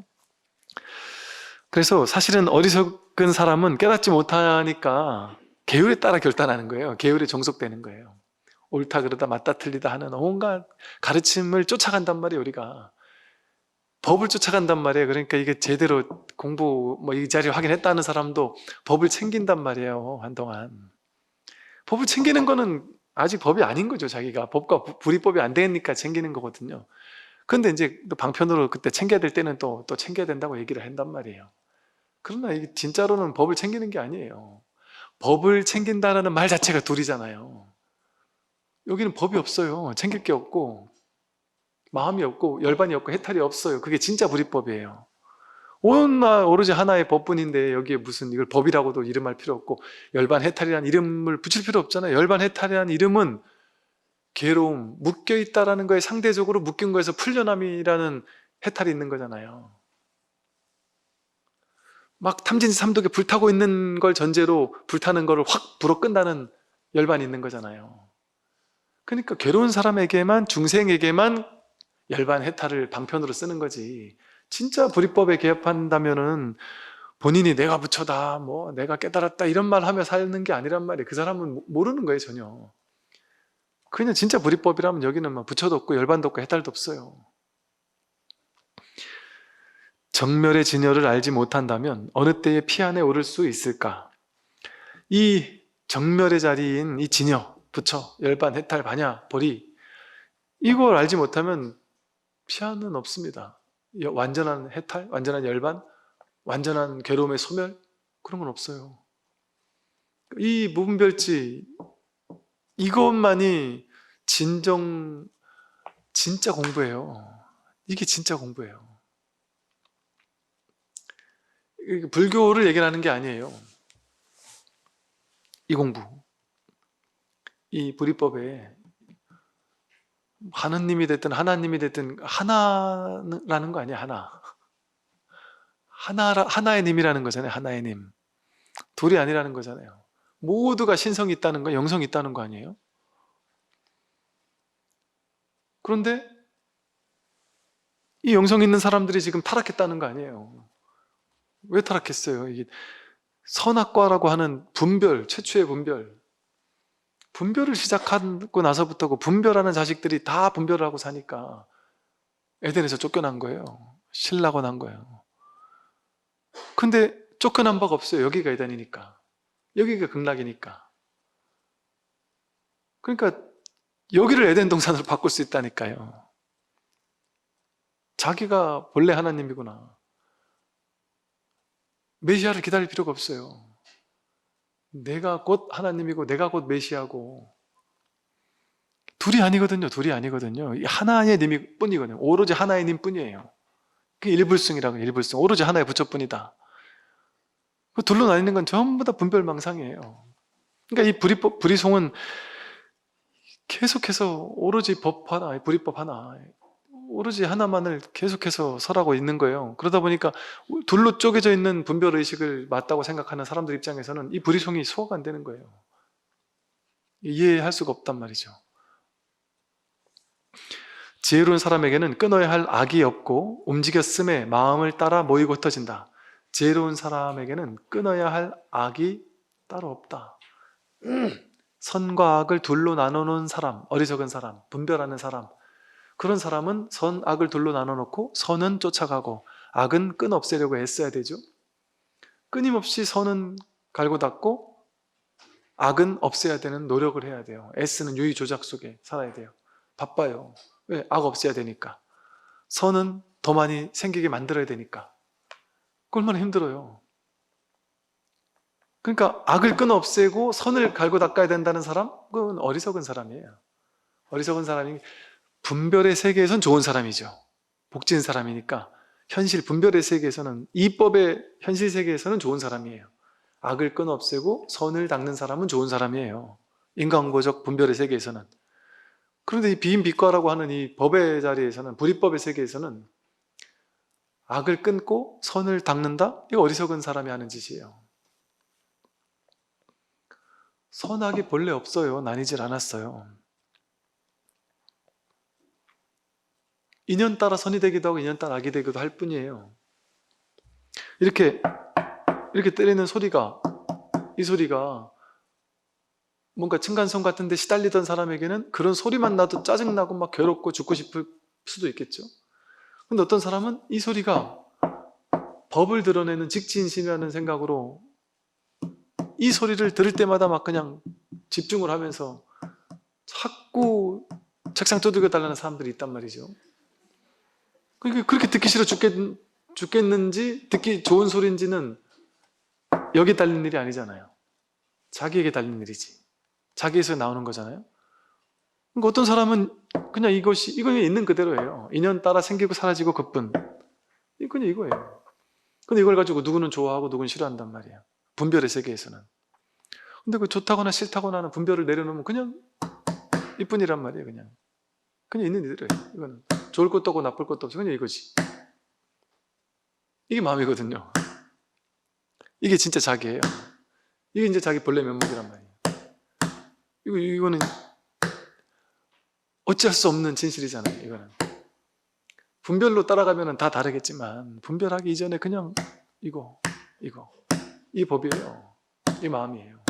그래서 사실은 어리석은 사람은 깨닫지 못하니까 계율에 따라 결단하는 거예요. 계율에 종속되는 거예요. 옳다 그러다 맞다 틀리다 하는 온갖 가르침을 쫓아간단 말이에요. 우리가 법을 쫓아간단 말이에요. 그러니까 이게 제대로 공부 뭐 이 자리를 확인했다는 사람도 법을 챙긴단 말이에요. 한동안 법을 챙기는 거는 아직 법이 아닌 거죠. 자기가 법과 불이법이 안 되니까 챙기는 거거든요. 근데 이제 또 방편으로 그때 챙겨야 될 때는 또 챙겨야 된다고 얘기를 한단 말이에요. 그러나 이게 진짜로는 법을 챙기는 게 아니에요. 법을 챙긴다는 말 자체가 둘이잖아요. 여기는 법이 없어요. 챙길 게 없고 마음이 없고 열반이 없고 해탈이 없어요. 그게 진짜 불이법이에요. 오로지 하나의 법뿐인데 여기에 무슨 이걸 법이라고도 이름할 필요 없고 열반 해탈이라는 이름을 붙일 필요 없잖아요. 열반 해탈이라는 이름은 괴로움, 묶여있다라는 거에 상대적으로 묶인 거에서 풀려남이라는 해탈이 있는 거잖아요. 막 탐진치 삼독에 불타고 있는 걸 전제로 불타는 거를 확 불어 끈다는 열반이 있는 거잖아요. 그러니까 괴로운 사람에게만, 중생에게만 열반 해탈을 방편으로 쓰는 거지. 진짜 불이법에 개입한다면은 본인이 내가 부처다, 뭐 내가 깨달았다 이런 말 하며 사는 게 아니란 말이에요. 그 사람은 모르는 거예요, 전혀. 그냥 진짜 불이법이라면 여기는 막 부처도 없고 열반도 없고 해탈도 없어요. 정멸의 진여를 알지 못한다면 어느 때에 피안에 오를 수 있을까? 이 정멸의 자리인 이 진여, 부처, 열반, 해탈, 반야, 보리 이걸 알지 못하면 피안은 없습니다. 완전한 해탈, 완전한 열반, 완전한 괴로움의 소멸 그런 건 없어요. 이 무분별지 이것만이 진짜 공부예요. 이게 진짜 공부예요. 불교를 얘기하는 게 아니에요. 이 공부, 이 불이법에 하느님이 됐든 하나님이 됐든 하나라는 거 아니야. 하나의 님이라는 거잖아요. 하나의 님. 둘이 아니라는 거잖아요. 모두가 신성이 있다는 거, 영성이 있다는 거 아니에요? 그런데 이 영성 있는 사람들이 지금 타락했다는 거 아니에요. 왜 타락했어요? 이게 선악과라고 하는 분별, 최초의 분별을 시작하고 나서부터 그 분별하는 자식들이 다 분별을 하고 사니까 에덴에서 쫓겨난 거예요. 신라고 난 거예요. 근데 쫓겨난 바가 없어요. 여기가 에덴이니까. 여기가 극락이니까. 그러니까 여기를 에덴 동산으로 바꿀 수 있다니까요. 자기가 본래 하나님이구나. 메시아를 기다릴 필요가 없어요. 내가 곧 하나님이고 내가 곧 메시아고 둘이 아니거든요. 하나의 님이 뿐이거든요. 오로지 하나의 님 뿐이에요. 그게 일불승이라고 해요. 일불승. 오로지 하나의 부처뿐이다. 그 둘로 나뉘는 건 전부 다 분별망상이에요. 그러니까 이 불이송은 계속해서 오로지 법 하나, 불이법 하나, 오로지 하나만을 계속해서 설하고 있는 거예요. 그러다 보니까 둘로 쪼개져 있는 분별의식을 맞다고 생각하는 사람들 입장에서는 이 불이송이 소화가 안 되는 거예요. 이해할 수가 없단 말이죠. 지혜로운 사람에게는 끊어야 할 악이 없고 움직였음에 마음을 따라 모이고 흩어진다. 지혜로운 사람에게는 끊어야 할 악이 따로 없다. 선과 악을 둘로 나누는 사람, 어리석은 사람, 분별하는 사람, 그런 사람은 선, 악을 둘로 나눠놓고 선은 쫓아가고 악은 끈 없애려고 애써야 되죠. 끊임없이 선은 갈고 닦고 악은 없애야 되는 노력을 해야 돼요. 애쓰는 유의 조작 속에 살아야 돼요. 바빠요. 왜? 악 없애야 되니까. 선은 더 많이 생기게 만들어야 되니까. 그 얼마나 힘들어요. 그러니까 악을 끊어 없애고 선을 갈고 닦아야 된다는 사람? 그건 어리석은 사람이에요. 어리석은 사람이 분별의 세계에선 좋은 사람이죠. 복지인 사람이니까 현실 분별의 세계에서는, 이법의 현실 세계에서는 좋은 사람이에요. 악을 끊어 없애고 선을 닦는 사람은 좋은 사람이에요. 인간고적 분별의 세계에서는. 그런데 이 비인비과라고 하는 이 법의 자리에서는, 불이법의 세계에서는 악을 끊고 선을 닦는다? 이거 어리석은 사람이 하는 짓이에요. 선악이 본래 없어요. 나뉘질 않았어요. 인연 따라 선이 되기도 하고 인연 따라 악이 되기도 할 뿐이에요. 이렇게 때리는 소리가, 이 소리가 뭔가 층간소음 같은 데 시달리던 사람에게는 그런 소리만 나도 짜증나고 막 괴롭고 죽고 싶을 수도 있겠죠. 근데 어떤 사람은 이 소리가 법을 드러내는 직진심이라는 생각으로 이 소리를 들을 때마다 막 그냥 집중을 하면서 자꾸 책상 두들겨 달라는 사람들이 있단 말이죠. 그렇게 듣기 싫어 죽겠는지 듣기 좋은 소리인지는 여기 달린 일이 아니잖아요. 자기에게 달린 일이지. 자기에서 나오는 거잖아요. 그러니까 어떤 사람은 그냥 이건 있는 그대로예요. 인연 따라 생기고 사라지고 그뿐. 그냥 이거예요. 근데 이걸 가지고 누구는 좋아하고 누구는 싫어한단 말이에요. 분별의 세계에서는. 근데 그 좋다거나 싫다거나 하는 분별을 내려놓으면 그냥 이뿐이란 말이에요. 그냥 있는 이대로예요. 이거는 좋을 것도 없고 나쁠 것도 없어. 그냥 이거지. 이게 마음이거든요. 이게 진짜 자기예요. 이게 이제 자기 본래 면목이란 말이에요. 이거는 어찌할 수 없는 진실이잖아요. 이거는 분별로 따라가면 다 다르겠지만 분별하기 이전에 그냥 이거 이 법이에요. 이 마음이에요.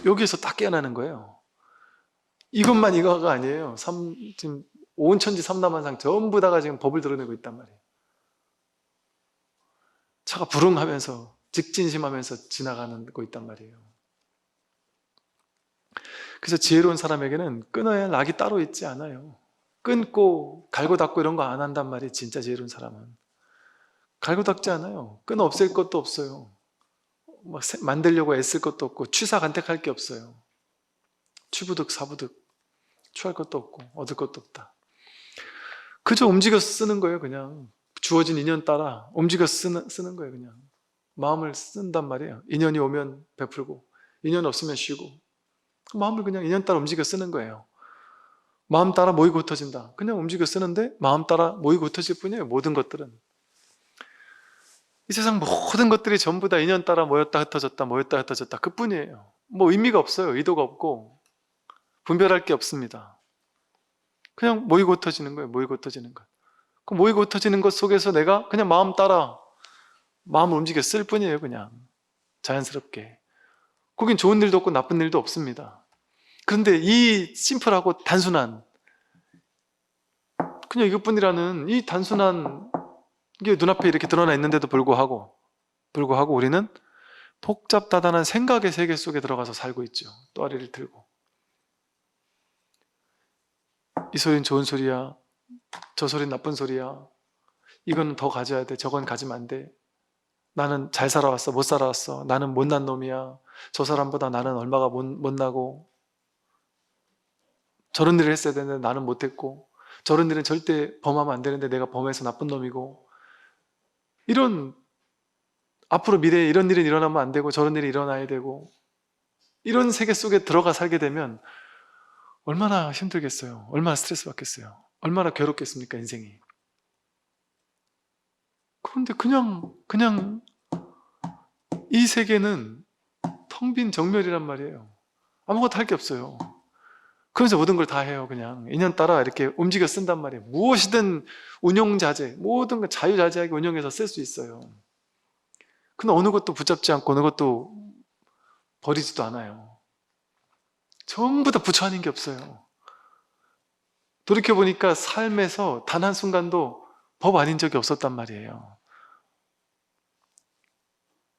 여기에서 딱 깨어나는 거예요. 이것만 이거가 아니에요. 지금 온천지 삼라만상 전부 다가 지금 법을 드러내고 있단 말이에요. 차가 부릉하면서 직진심하면서 지나가는 거 있단 말이에요. 그래서 지혜로운 사람에게는 끊어야 할 악이 따로 있지 않아요. 끊고 갈고 닦고 이런 거 안 한단 말이에요. 진짜 지혜로운 사람은 갈고 닦지 않아요. 끊어 없앨 것도 없어요. 막 만들려고 애쓸 것도 없고 취사간택할 게 없어요. 취부득 사부득 취할 것도 없고 얻을 것도 없다. 그저 움직여 쓰는 거예요. 그냥 주어진 인연 따라 움직여 쓰는 거예요. 그냥 마음을 쓴단 말이에요. 인연이 오면 베풀고 인연 없으면 쉬고 마음을 그냥 인연 따라 움직여 쓰는 거예요. 마음 따라 모이고 흩어진다. 그냥 움직여 쓰는데 마음 따라 모이고 흩어질 뿐이에요. 모든 것들은. 이 세상 모든 것들이 전부 다 인연 따라 모였다 흩어졌다 모였다 흩어졌다 그뿐이에요. 뭐 의미가 없어요. 의도가 없고 분별할 게 없습니다. 그냥 모이고 흩어지는 거예요. 모이고 흩어지는 것. 그 모이고 흩어지는 것 속에서 내가 그냥 마음 따라 마음을 움직여 쓸 뿐이에요. 그냥 자연스럽게. 거긴 좋은 일도 없고 나쁜 일도 없습니다. 그런데 이 심플하고 단순한 그냥 이것뿐이라는 이 단순한 게 눈앞에 이렇게 드러나 있는데도 불구하고 우리는 복잡다단한 생각의 세계 속에 들어가서 살고 있죠. 또아리를 들고 이 소리는 좋은 소리야, 저 소리는 나쁜 소리야, 이건 더 가져야 돼, 저건 가지면 안 돼, 나는 잘 살아왔어, 못 살아왔어, 나는 못난 놈이야, 저 사람보다 나는 얼마가 못나고 저런 일을 했어야 되는데 나는 못했고 저런 일은 절대 범하면 안 되는데 내가 범해서 나쁜 놈이고 이런 앞으로 미래에 이런 일이 일어나면 안 되고 저런 일이 일어나야 되고 이런 세계 속에 들어가 살게 되면 얼마나 힘들겠어요. 얼마나 스트레스 받겠어요. 얼마나 괴롭겠습니까, 인생이. 그런데 그냥 이 세계는 텅 빈 정멸이란 말이에요. 아무것도 할 게 없어요. 그래서 모든 걸 다 해요. 그냥 인연 따라 이렇게 움직여 쓴단 말이에요. 무엇이든 운용자재, 모든 걸 자유자재하게 운영해서 쓸 수 있어요. 근데 어느 것도 붙잡지 않고 어느 것도 버리지도 않아요. 전부 다 부처 아닌 게 없어요. 돌이켜보니까 삶에서 단 한순간도 법 아닌 적이 없었단 말이에요.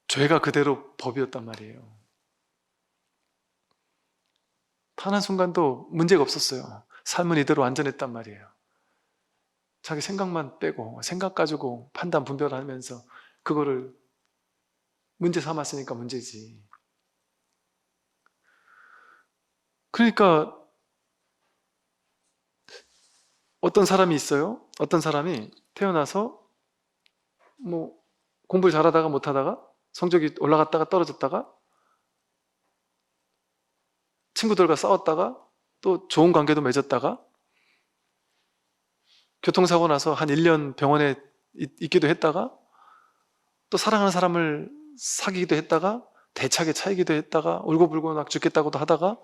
죄가 그대로 법이었단 말이에요. 단 한순간도 문제가 없었어요. 삶은 이대로 안전했단 말이에요. 자기 생각만 빼고 생각 가지고 판단 분별하면서 그거를 문제 삼았으니까 문제지. 그러니까 어떤 사람이 있어요. 어떤 사람이 태어나서 뭐 공부를 잘하다가 못하다가 성적이 올라갔다가 떨어졌다가 친구들과 싸웠다가 또 좋은 관계도 맺었다가 교통사고 나서 한 1년 병원에 있기도 했다가 또 사랑하는 사람을 사귀기도 했다가 대차게 차이기도 했다가 울고불고 막 죽겠다고도 하다가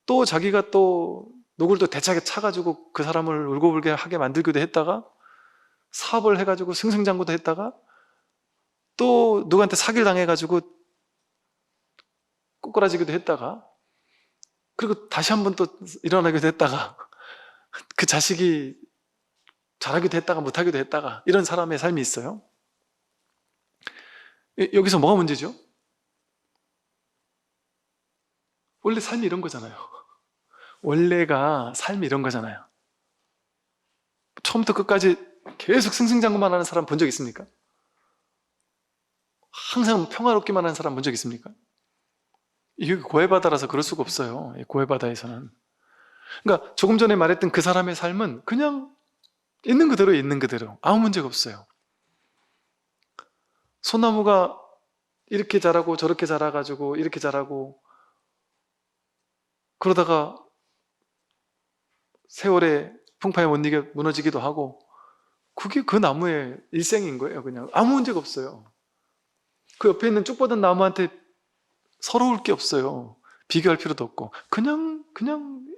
또 자기가 또 누구를 또 대차게 차가지고 그 사람을 울고불게 하게 만들기도 했다가 사업을 해가지고 승승장구도 했다가 또 누구한테 사기를 당해가지고 꼬꾸라지기도 했다가 그리고 다시 한번 또 일어나기도 했다가 그 자식이 잘하기도 했다가 못하기도 했다가 이런 사람의 삶이 있어요. 여기서 뭐가 문제죠? 원래 삶이 이런 거잖아요. 원래가 삶이 이런 거잖아요. 처음부터 끝까지 계속 승승장구만 하는 사람 본 적 있습니까? 항상 평화롭기만 하는 사람 본 적 있습니까? 이게 고해바다라서 그럴 수가 없어요. 고해바다에서는. 그러니까 조금 전에 말했던 그 사람의 삶은 그냥 있는 그대로 있는 그대로 아무 문제가 없어요. 소나무가 이렇게 자라고 저렇게 자라가지고 이렇게 자라고 그러다가 세월에 풍파에 못 이겨 무너지기도 하고 그게 그 나무의 일생인 거예요. 그냥 아무 문제가 없어요. 그 옆에 있는 쭉 뻗은 나무한테 서러울 게 없어요. 비교할 필요도 없고 그냥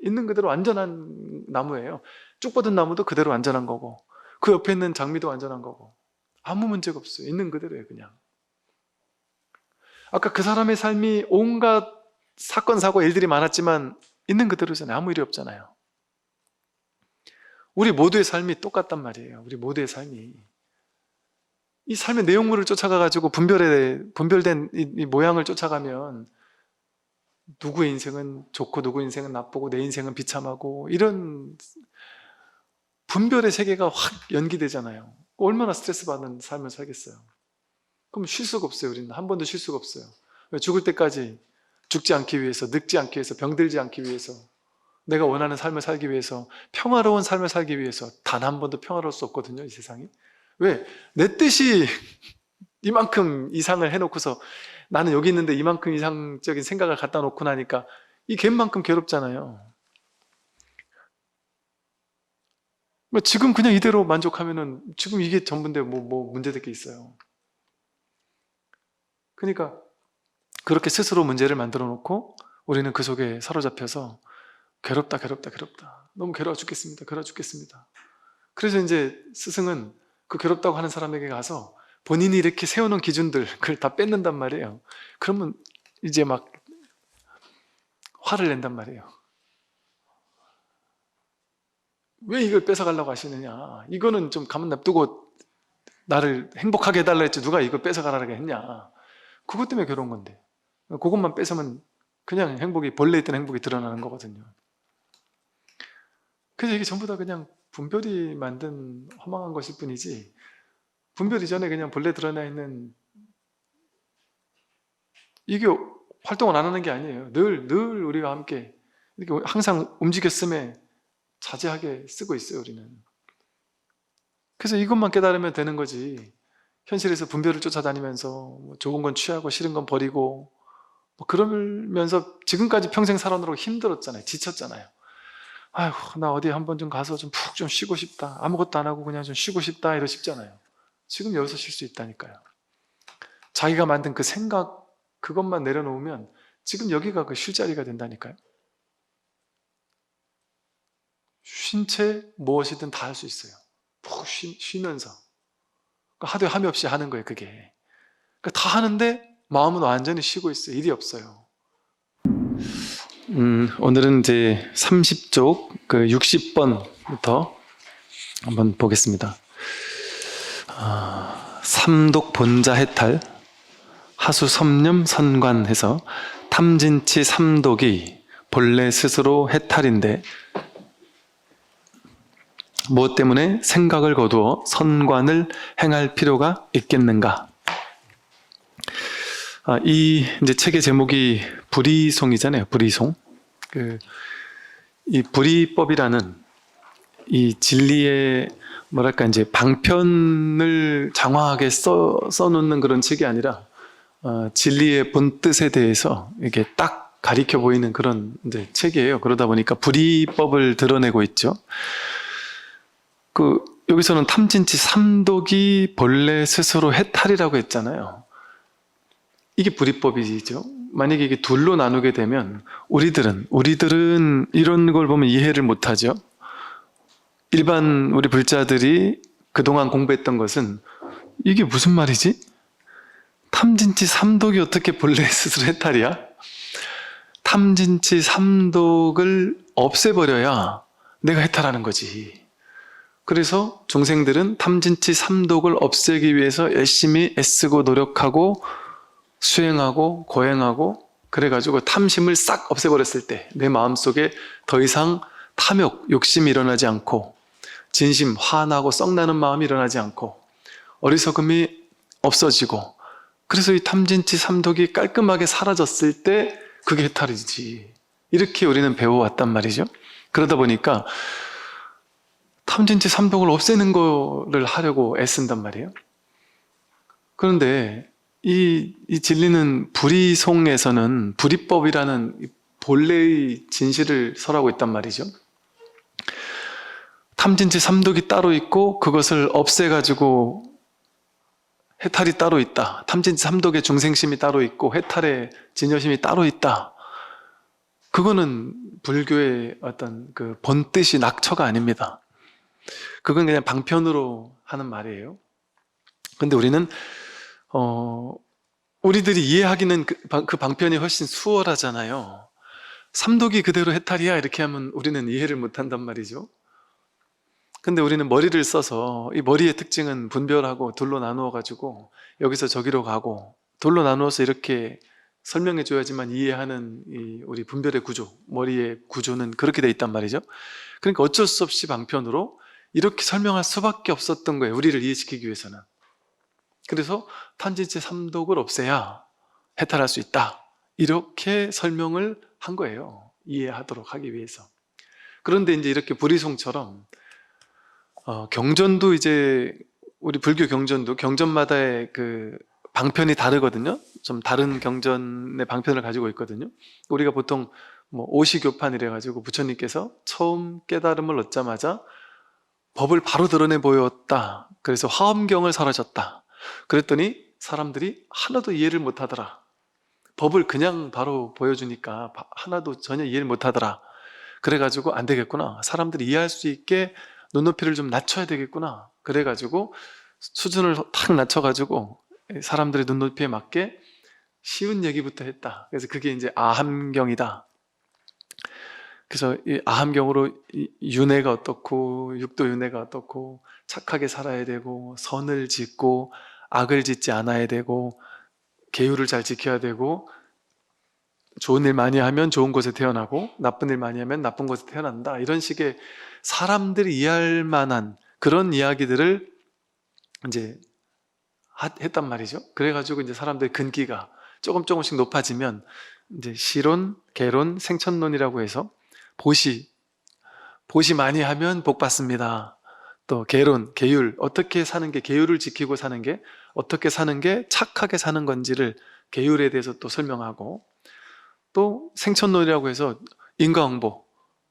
있는 그대로 안전한 나무예요. 쭉 뻗은 나무도 그대로 안전한 거고 그 옆에 있는 장미도 안전한 거고 아무 문제가 없어요. 있는 그대로예요. 그냥 아까 그 사람의 삶이 온갖 사건 사고 일들이 많았지만 있는 그대로잖아요. 아무 일이 없잖아요. 우리 모두의 삶이 똑같단 말이에요. 우리 모두의 삶이 이 삶의 내용물을 쫓아가가지고 분별된 이 모양을 쫓아가면 누구의 인생은 좋고 누구의 인생은 나쁘고 내 인생은 비참하고 이런 분별의 세계가 확 연기되잖아요. 얼마나 스트레스 받는 삶을 살겠어요. 그럼 쉴 수가 없어요. 우리는 한 번도 쉴 수가 없어요. 죽을 때까지 죽지 않기 위해서, 늙지 않기 위해서, 병들지 않기 위해서, 내가 원하는 삶을 살기 위해서, 평화로운 삶을 살기 위해서 단 한 번도 평화로울 수 없거든요. 이 세상이. 왜? 내 뜻이 이만큼 이상을 해놓고서 나는 여기 있는데 이만큼 이상적인 생각을 갖다 놓고 나니까 이 갯만큼 괴롭잖아요. 지금 그냥 이대로 만족하면은 지금 이게 전부인데 뭐 문제될 게 있어요. 그러니까 그렇게 스스로 문제를 만들어 놓고 우리는 그 속에 사로잡혀서 괴롭다 너무 괴로워 죽겠습니다. 괴로워 죽겠습니다. 그래서 이제 스승은 그 괴롭다고 하는 사람에게 가서 본인이 이렇게 세워놓은 기준들 그걸 다 뺏는단 말이에요. 그러면 이제 막 화를 낸단 말이에요. 왜 이걸 뺏어가려고 하시느냐. 이거는 좀 가만 냅두고 나를 행복하게 해달라 했지 누가 이걸 뺏어가라고 했냐. 그것 때문에 괴로운 건데 그것만 뺏으면 그냥 행복이 본래 있던 행복이 드러나는 거거든요. 그래서 이게 전부 다 그냥 분별이 만든 허망한 것일 뿐이지 분별 이전에 그냥 본래 드러나 있는 이게 활동을 안 하는 게 아니에요. 늘 우리가 함께 이렇게 항상 움직였음에 자제하게 쓰고 있어요. 우리는. 그래서 이것만 깨달으면 되는 거지 현실에서 분별을 쫓아다니면서 뭐 좋은 건 취하고 싫은 건 버리고 뭐 그러면서 지금까지 평생 살아오느라고 힘들었잖아요. 지쳤잖아요. 아휴 나 어디 한번 좀 가서 좀 푹 좀 쉬고 싶다. 아무것도 안 하고 그냥 좀 쉬고 싶다 이러 싶잖아요. 지금 여기서 쉴 수 있다니까요. 자기가 만든 그 생각 그것만 내려놓으면 지금 여기가 그 쉴 자리가 된다니까요. 쉰 채 무엇이든 다 할 수 있어요. 푹 쉬면서 하도 함이 없이 하는 거예요. 그게 그러니까 다 하는데 마음은 완전히 쉬고 있어요. 일이 없어요. 오늘은 이제 30쪽 그 60번부터 한번 보겠습니다. 삼독 본자 해탈 하수 섭념 선관해서 탐진치 삼독이 본래 스스로 해탈인데 무엇 때문에 생각을 거두어 선관을 행할 필요가 있겠는가? 이 이제 책의 제목이 불이송이잖아요. 불이송. 이 불이법이라는 이 진리의 뭐랄까 이제 방편을 장황하게 써놓는 그런 책이 아니라 진리의 본 뜻에 대해서 이렇게 딱 가리켜 보이는 그런 이제 책이에요. 그러다 보니까 불이법을 드러내고 있죠. 여기서는 탐진치 삼독이 본래 스스로 해탈이라고 했잖아요. 이게 불이법이죠. 만약에 이게 둘로 나누게 되면 우리들은 이런 걸 보면 이해를 못하죠. 일반 우리 불자들이 그동안 공부했던 것은 이게 무슨 말이지? 탐진치 삼독이 어떻게 본래 스스로 해탈이야? 탐진치 삼독을 없애버려야 내가 해탈하는 거지. 그래서 중생들은 탐진치 삼독을 없애기 위해서 열심히 애쓰고 노력하고 수행하고 고행하고 그래가지고 탐심을 싹 없애버렸을 때 내 마음속에 더 이상 탐욕, 욕심이 일어나지 않고 진심, 화나고 썩나는 마음이 일어나지 않고 어리석음이 없어지고 그래서 이 탐진치 삼독이 깔끔하게 사라졌을 때 그게 해탈이지. 이렇게 우리는 배워왔단 말이죠. 그러다 보니까 탐진치 삼독을 없애는 거를 하려고 애쓴단 말이에요. 그런데 이 진리는 불이송에서는 불이법이라는 본래의 진실을 설하고 있단 말이죠. 탐진치 삼독이 따로 있고 그것을 없애가지고 해탈이 따로 있다. 탐진치 삼독의 중생심이 따로 있고 해탈의 진여심이 따로 있다. 그거는 불교의 어떤 그 본뜻이 낙처가 아닙니다. 그건 그냥 방편으로 하는 말이에요. 근데 우리는 우리들이 이해하기는 그 방편이 훨씬 수월하잖아요. 삼독이 그대로 해탈이야 이렇게 하면 우리는 이해를 못한단 말이죠. 근데 우리는 머리를 써서 이 머리의 특징은 분별하고 둘로 나누어 가지고 여기서 저기로 가고 둘로 나누어서 이렇게 설명해 줘야지만 이해하는 이 우리 분별의 구조, 머리의 구조는 그렇게 돼 있단 말이죠. 그러니까 어쩔 수 없이 방편으로 이렇게 설명할 수밖에 없었던 거예요. 우리를 이해시키기 위해서는. 그래서 탐진치 삼독을 없애야 해탈할 수 있다. 이렇게 설명을 한 거예요. 이해하도록 하기 위해서. 그런데 이제 이렇게 불이송처럼 경전도 이제 우리 불교 경전도 경전마다의 그 방편이 다르거든요. 좀 다른 경전의 방편을 가지고 있거든요. 우리가 보통 뭐 오시교판이래 가지고 부처님께서 처음 깨달음을 얻자마자 법을 바로 드러내 보였다. 그래서 화엄경을 설하셨다. 그랬더니 사람들이 하나도 이해를 못하더라. 법을 그냥 바로 보여주니까 하나도 전혀 이해를 못하더라. 그래가지고 안 되겠구나. 사람들이 이해할 수 있게 눈높이를 좀 낮춰야 되겠구나. 그래가지고 수준을 탁 낮춰가지고 사람들의 눈높이에 맞게 쉬운 얘기부터 했다. 그래서 그게 이제 아함경이다. 그래서 이 아함경으로 윤회가 어떻고 육도 윤회가 어떻고 착하게 살아야 되고 선을 짓고 악을 짓지 않아야 되고 계율을 잘 지켜야 되고 좋은 일 많이 하면 좋은 곳에 태어나고 나쁜 일 많이 하면 나쁜 곳에 태어난다. 이런 식의 사람들이 이해할 만한 그런 이야기들을 이제 했단 말이죠. 그래가지고 이제 사람들의 근기가 조금씩 높아지면 이제 시론, 계론, 생천론이라고 해서 보시 많이 하면 복 받습니다. 또 계론, 계율, 어떻게 사는 게 계율을 지키고 사는 게 어떻게 사는 게 착하게 사는 건지를 계율에 대해서 또 설명하고 또 생천론이라고 해서 인과응보,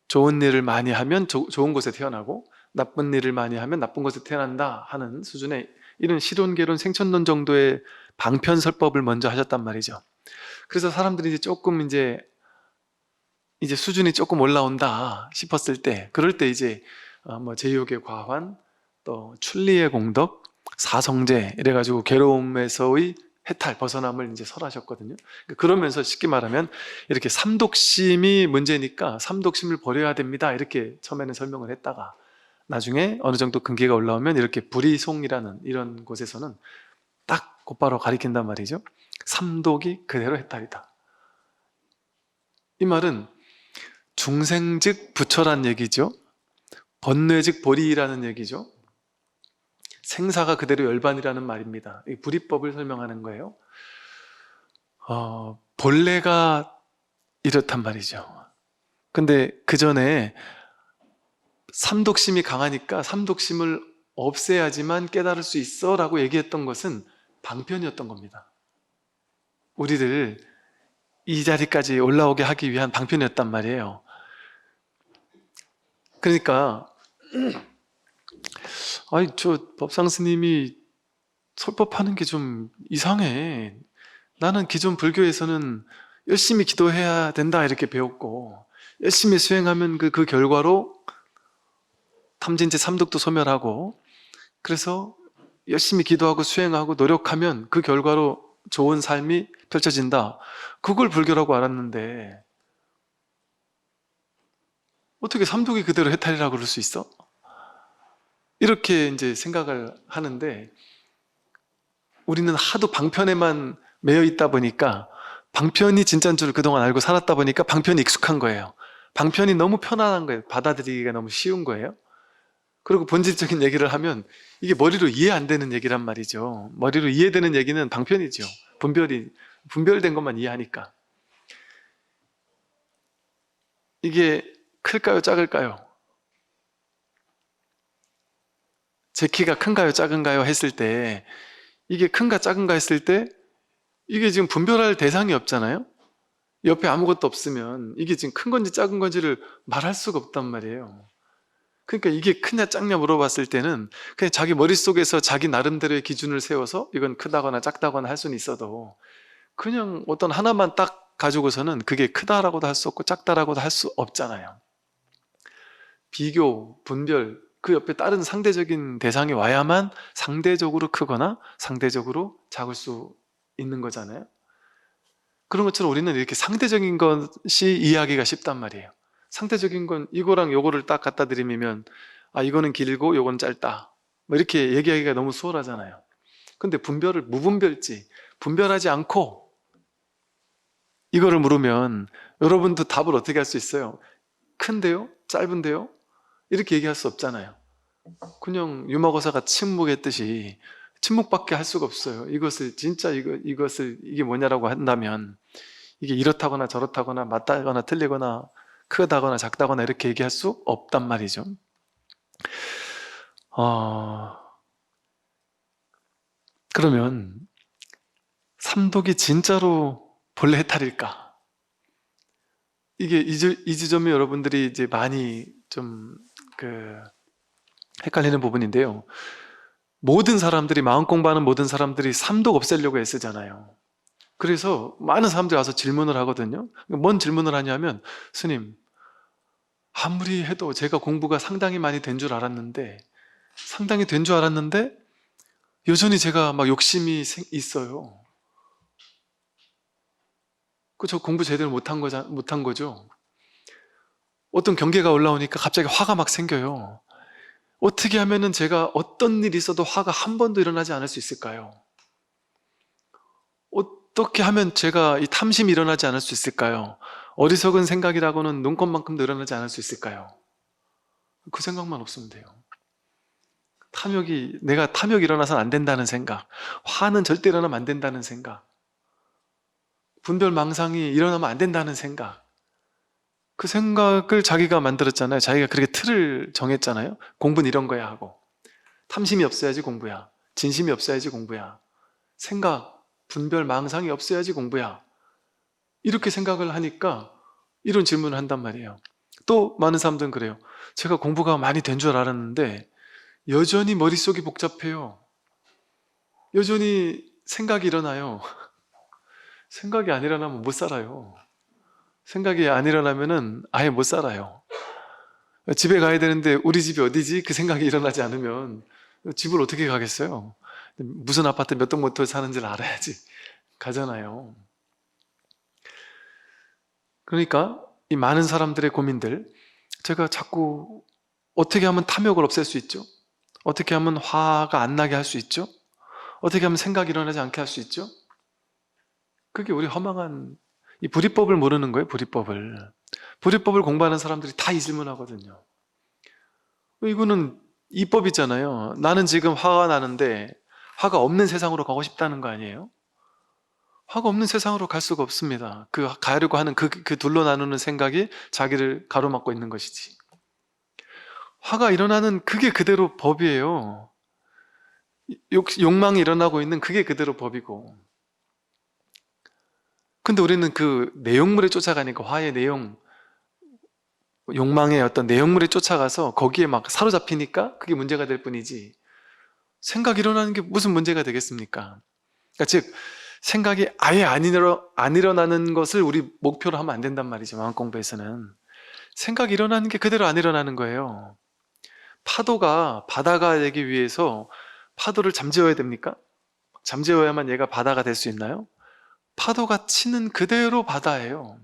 좋은 일을 많이 하면 좋은 곳에 태어나고 나쁜 일을 많이 하면 나쁜 곳에 태어난다 하는 수준의 이런 시론, 계론, 생천론 정도의 방편설법을 먼저 하셨단 말이죠. 그래서 사람들이 이제 조금 이제 수준이 조금 올라온다 싶었을 때 그럴 때 이제 뭐 제육의 과환, 또 출리의 공덕, 사성제 이래가지고 괴로움에서의 해탈, 벗어남을 이제 설하셨거든요. 그러면서 쉽게 말하면 이렇게 삼독심이 문제니까 삼독심을 버려야 됩니다. 이렇게 처음에는 설명을 했다가 나중에 어느 정도 근기가 올라오면 이렇게 불이송이라는 이런 곳에서는 딱 곧바로 가리킨단 말이죠. 삼독이 그대로 해탈이다. 이 말은 중생즉 부처란 얘기죠. 번뇌즉 보리라는 얘기죠. 생사가 그대로 열반이라는 말입니다. 이 불이법을 설명하는 거예요. 본래가 이렇단 말이죠. 근데 그 전에 삼독심이 강하니까 삼독심을 없애야지만 깨달을 수 있어 라고 얘기했던 것은 방편이었던 겁니다. 우리를 이 자리까지 올라오게 하기 위한 방편이었단 말이에요. 그러니까 아니 저 법상 스님이 설법하는 게 좀 이상해. 나는 기존 불교에서는 열심히 기도해야 된다 이렇게 배웠고 열심히 수행하면 그 결과로 탐진치 삼독도 소멸하고 그래서 열심히 기도하고 수행하고 노력하면 그 결과로 좋은 삶이 펼쳐진다. 그걸 불교라고 알았는데 어떻게 삼독이 그대로 해탈이라고 그럴 수 있어? 이렇게 이제 생각을 하는데 우리는 하도 방편에만 매여 있다 보니까 방편이 진짜인 줄 그동안 알고 살았다 보니까 방편이 익숙한 거예요. 방편이 너무 편안한 거예요. 받아들이기가 너무 쉬운 거예요. 그리고 본질적인 얘기를 하면 이게 머리로 이해 안 되는 얘기란 말이죠. 머리로 이해되는 얘기는 방편이죠. 분별된 것만 이해하니까. 이게 클까요? 작을까요? 제 키가 큰가요? 작은가요? 했을 때 이게 큰가 작은가 했을 때 이게 지금 분별할 대상이 없잖아요. 옆에 아무것도 없으면 이게 지금 큰 건지 작은 건지를 말할 수가 없단 말이에요. 그러니까 이게 크냐 작냐 물어봤을 때는 그냥 자기 머릿속에서 자기 나름대로의 기준을 세워서 이건 크다거나 작다거나 할 수는 있어도 그냥 어떤 하나만 딱 가지고서는 그게 크다라고도 할 수 없고 작다라고도 할 수 없잖아요. 비교, 분별, 그 옆에 다른 상대적인 대상이 와야만 상대적으로 크거나 상대적으로 작을 수 있는 거잖아요. 그런 것처럼 우리는 이렇게 상대적인 것이 이해하기가 쉽단 말이에요. 상대적인 건 이거랑 요거를 딱 갖다 드리면 이거는 길고 요건 짧다 뭐 이렇게 얘기하기가 너무 수월하잖아요. 근데 분별을 무분별지 분별하지 않고 이거를 물으면 여러분도 답을 어떻게 할 수 있어요? 큰데요? 짧은데요? 이렇게 얘기할 수 없잖아요. 그냥 유마고사가 침묵했듯이 침묵밖에 할 수가 없어요. 이것을 진짜 이게 뭐냐라고 한다면 이게 이렇다거나 저렇다거나 맞다거나 틀리거나 크다거나 작다거나 이렇게 얘기할 수 없단 말이죠. 그러면 삼독이 진짜로 본래 해탈일까? 이게 이 지점이 여러분들이 이제 많이 좀 헷갈리는 부분인데요. 모든 사람들이 마음 공부하는 모든 사람들이 삼독 없애려고 애쓰잖아요. 그래서 많은 사람들이 와서 질문을 하거든요. 뭔 질문을 하냐면 스님 아무리 해도 제가 공부가 상당히 많이 된 줄 알았는데 여전히 제가 막 욕심이 있어요. 저 공부 제대로 못한 거죠. 어떤 경계가 올라오니까 갑자기 화가 막 생겨요. 어떻게 하면은 제가 어떤 일이 있어도 화가 한 번도 일어나지 않을 수 있을까요? 어떻게 하면 제가 이 탐심이 일어나지 않을 수 있을까요? 어리석은 생각이라고는 눈곱만큼도 일어나지 않을 수 있을까요? 그 생각만 없으면 돼요. 내가 탐욕이 일어나서는 안 된다는 생각, 화는 절대 일어나면 안 된다는 생각, 분별망상이 일어나면 안 된다는 생각, 그 생각을 자기가 만들었잖아요. 자기가 그렇게 틀을 정했잖아요. 공부는 이런 거야 하고 탐심이 없어야지 공부야, 진심이 없어야지 공부야, 생각, 분별망상이 없어야지 공부야, 이렇게 생각을 하니까 이런 질문을 한단 말이에요. 또 많은 사람들은 그래요. 제가 공부가 많이 된 줄 알았는데 여전히 머릿속이 복잡해요. 여전히 생각이 일어나요. 생각이 안 일어나면 못 살아요. 생각이 안 일어나면은 아예 못 살아요. 집에 가야 되는데 우리 집이 어디지? 그 생각이 일어나지 않으면 집을 어떻게 가겠어요? 무슨 아파트 몇 동 몇 호에 사는지를 알아야지. 가잖아요. 그러니까 이 많은 사람들의 고민들, 제가 자꾸 어떻게 하면 탐욕을 없앨 수 있죠? 어떻게 하면 화가 안 나게 할 수 있죠? 어떻게 하면 생각이 일어나지 않게 할 수 있죠? 그게 우리 허망한 이 불이법을 모르는 거예요. 불이법을. 불이법을 공부하는 사람들이 다 이 질문하거든요. 이거는 이법이잖아요. 나는 지금 화가 나는데 화가 없는 세상으로 가고 싶다는 거 아니에요? 화가 없는 세상으로 갈 수가 없습니다. 그 가려고 하는 그 둘로 나누는 생각이 자기를 가로막고 있는 것이지. 화가 일어나는 그게 그대로 법이에요. 욕망이 일어나고 있는 그게 그대로 법이고. 근데 우리는 그 내용물에 쫓아가니까 화의 내용, 욕망의 어떤 내용물에 쫓아가서 거기에 막 사로잡히니까 그게 문제가 될 뿐이지, 생각이 일어나는 게 무슨 문제가 되겠습니까? 그러니까 즉 생각이 아예 안 일어나는 것을 우리 목표로 하면 안 된단 말이죠. 마음 공부에서는 생각이 일어나는 게 그대로 안 일어나는 거예요. 파도가 바다가 되기 위해서 파도를 잠재워야 됩니까? 잠재워야만 얘가 바다가 될 수 있나요? 파도가 치는 그대로 바다예요.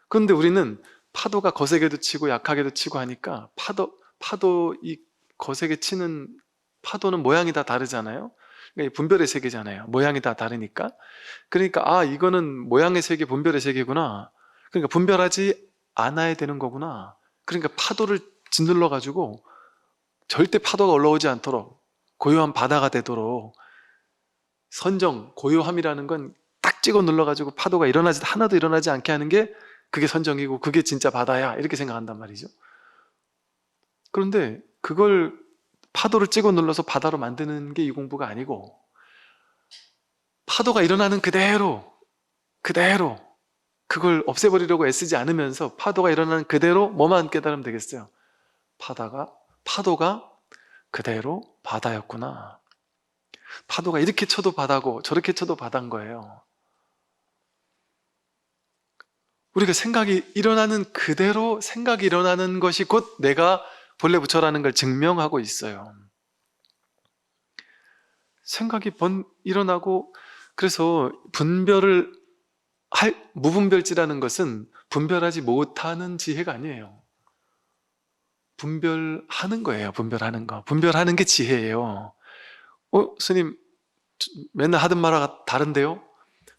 그런데 우리는 파도가 거세게도 치고 약하게도 치고 하니까 파도 이 거세게 치는 파도는 모양이 다 다르잖아요. 그러니까 분별의 세계잖아요. 모양이 다 다르니까. 그러니까 아, 이거는 모양의 세계, 분별의 세계구나. 그러니까 분별하지 않아야 되는 거구나. 그러니까 파도를 짓눌러 가지고 절대 파도가 올라오지 않도록 고요한 바다가 되도록 선정, 고요함이라는 건 딱 찍어 눌러가지고 파도가 하나도 일어나지 않게 하는 게 그게 선정이고 그게 진짜 바다야, 이렇게 생각한단 말이죠. 그런데 그걸 파도를 찍어 눌러서 바다로 만드는 게 이 공부가 아니고, 파도가 일어나는 그대로 그걸 없애버리려고 애쓰지 않으면서 파도가 일어나는 그대로 뭐만 깨달으면 되겠어요? 파도가 그대로 바다였구나. 파도가 이렇게 쳐도 바다고 저렇게 쳐도 바다인 거예요. 우리가 생각이 일어나는 그대로 생각이 일어나는 것이 곧 내가 본래 부처라는 걸 증명하고 있어요. 생각이 일어나고, 그래서 무분별지라는 것은 분별하지 못하는 지혜가 아니에요. 분별하는 거예요. 분별하는 거. 분별하는 게 지혜예요. 스님 맨날 하던 말과 다른데요?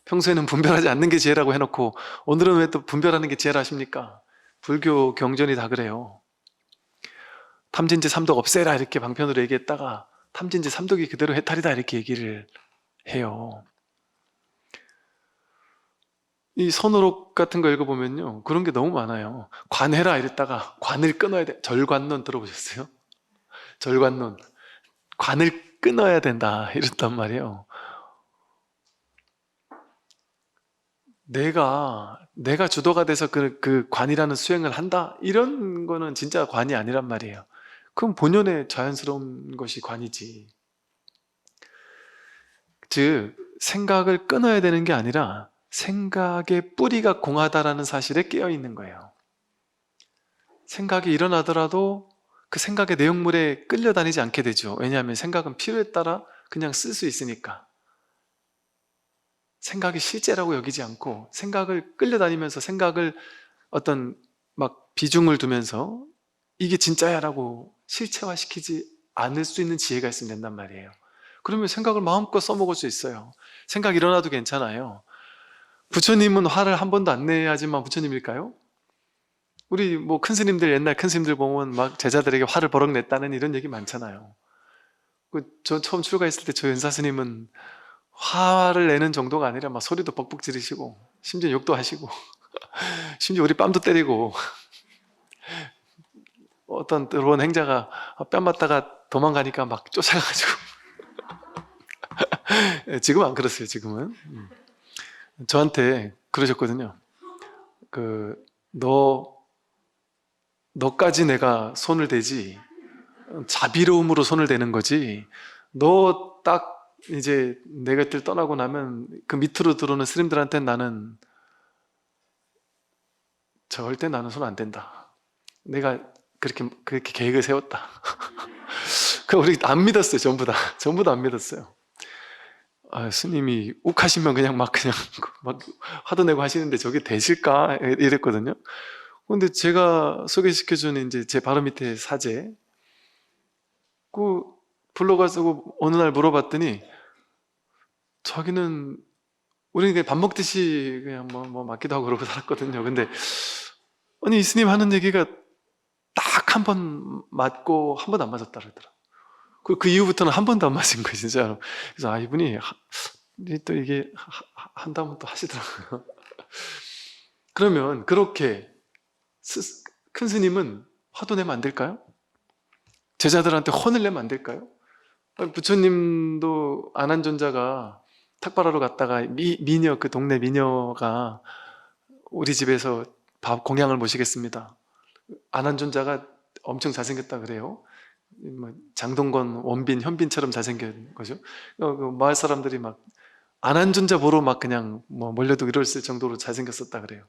평소에는 분별하지 않는 게 지혜라고 해놓고 오늘은 왜 또 분별하는 게 지혜라 하십니까? 불교 경전이 다 그래요. 탐진지 삼독 없애라 이렇게 방편으로 얘기했다가 탐진지 삼독이 그대로 해탈이다 이렇게 얘기를 해요. 이 선호록 같은 거 읽어보면요, 그런 게 너무 많아요. 관해라 이랬다가 관을 끊어야 돼. 절관론 들어보셨어요? 절관론. 관을 끊어야 된다 이랬단 말이에요. 내가 주도가 돼서 그 관이라는 수행을 한다? 이런 거는 진짜 관이 아니란 말이에요. 그럼 본연의 자연스러운 것이 관이지. 즉, 생각을 끊어야 되는 게 아니라 생각의 뿌리가 공하다라는 사실에 깨어 있는 거예요. 생각이 일어나더라도 그 생각의 내용물에 끌려다니지 않게 되죠. 왜냐하면 생각은 필요에 따라 그냥 쓸 수 있으니까. 생각이 실제라고 여기지 않고 생각을 끌려다니면서 생각을 어떤 막 비중을 두면서 이게 진짜야 라고 실체화시키지 않을 수 있는 지혜가 있으면 된단 말이에요. 그러면 생각을 마음껏 써먹을 수 있어요. 생각 일어나도 괜찮아요. 부처님은 화를 한 번도 안 내야지만 부처님일까요? 우리 뭐 큰 스님들, 옛날 큰 스님들 보면 막 제자들에게 화를 버럭 냈다는 이런 얘기 많잖아요. 저 처음 출가했을 때 저 연사 스님은 화를 내는 정도가 아니라 막 소리도 뻑뻑 지르시고 심지어 욕도 하시고 심지어 우리 뺨도 때리고 어떤 들어온 행자가 뺨 맞다가 도망가니까 막 쫓아가가지고 지금은 안 그렇어요. 지금은 저한테 그러셨거든요. 너까지 내가 손을 대지, 자비로움으로 손을 대는 거지, 너 딱 이제 내 곁을 떠나고 나면 그 밑으로 들어오는 스님들한테는 나는 절대 나는 손 안 댄다. 내가 그렇게 계획을 세웠다. 그 우리 안 믿었어요. 전부 다 안 믿었어요. 스님이 욱하시면 그냥 막 화도 내고 하시는데 저게 되실까? 이랬거든요. 근데 제가 소개시켜준 이제 제 바로 밑에 사제, 그 불러가서 어느 날 물어봤더니 자기는 우리는 그냥 밥 먹듯이 그냥 뭐 맞기도 하고 그러고 살았거든요. 근데 아니 이 스님 하는 얘기가 딱 한 번 맞고 한 번 안 맞았다 그러더라. 그 이후부터는 한 번도 안 맞은 거예요, 진짜로. 그래서 이분이 또 이게 한다면 또 하시더라고요. 그러면 그렇게 큰 스님은 화도 내면 안 될까요? 제자들한테 혼을 내면 안 될까요? 부처님도 안한존자가 탁발하러 갔다가 미녀, 그 동네 미녀가 우리 집에서 밥 공양을 모시겠습니다. 안한존자가 엄청 잘생겼다 그래요. 장동건, 원빈, 현빈처럼 잘생긴 거죠. 그 마을 사람들이 막 안한존자 보러 막 그냥 몰려도 이럴 정도로 잘생겼었다 그래요.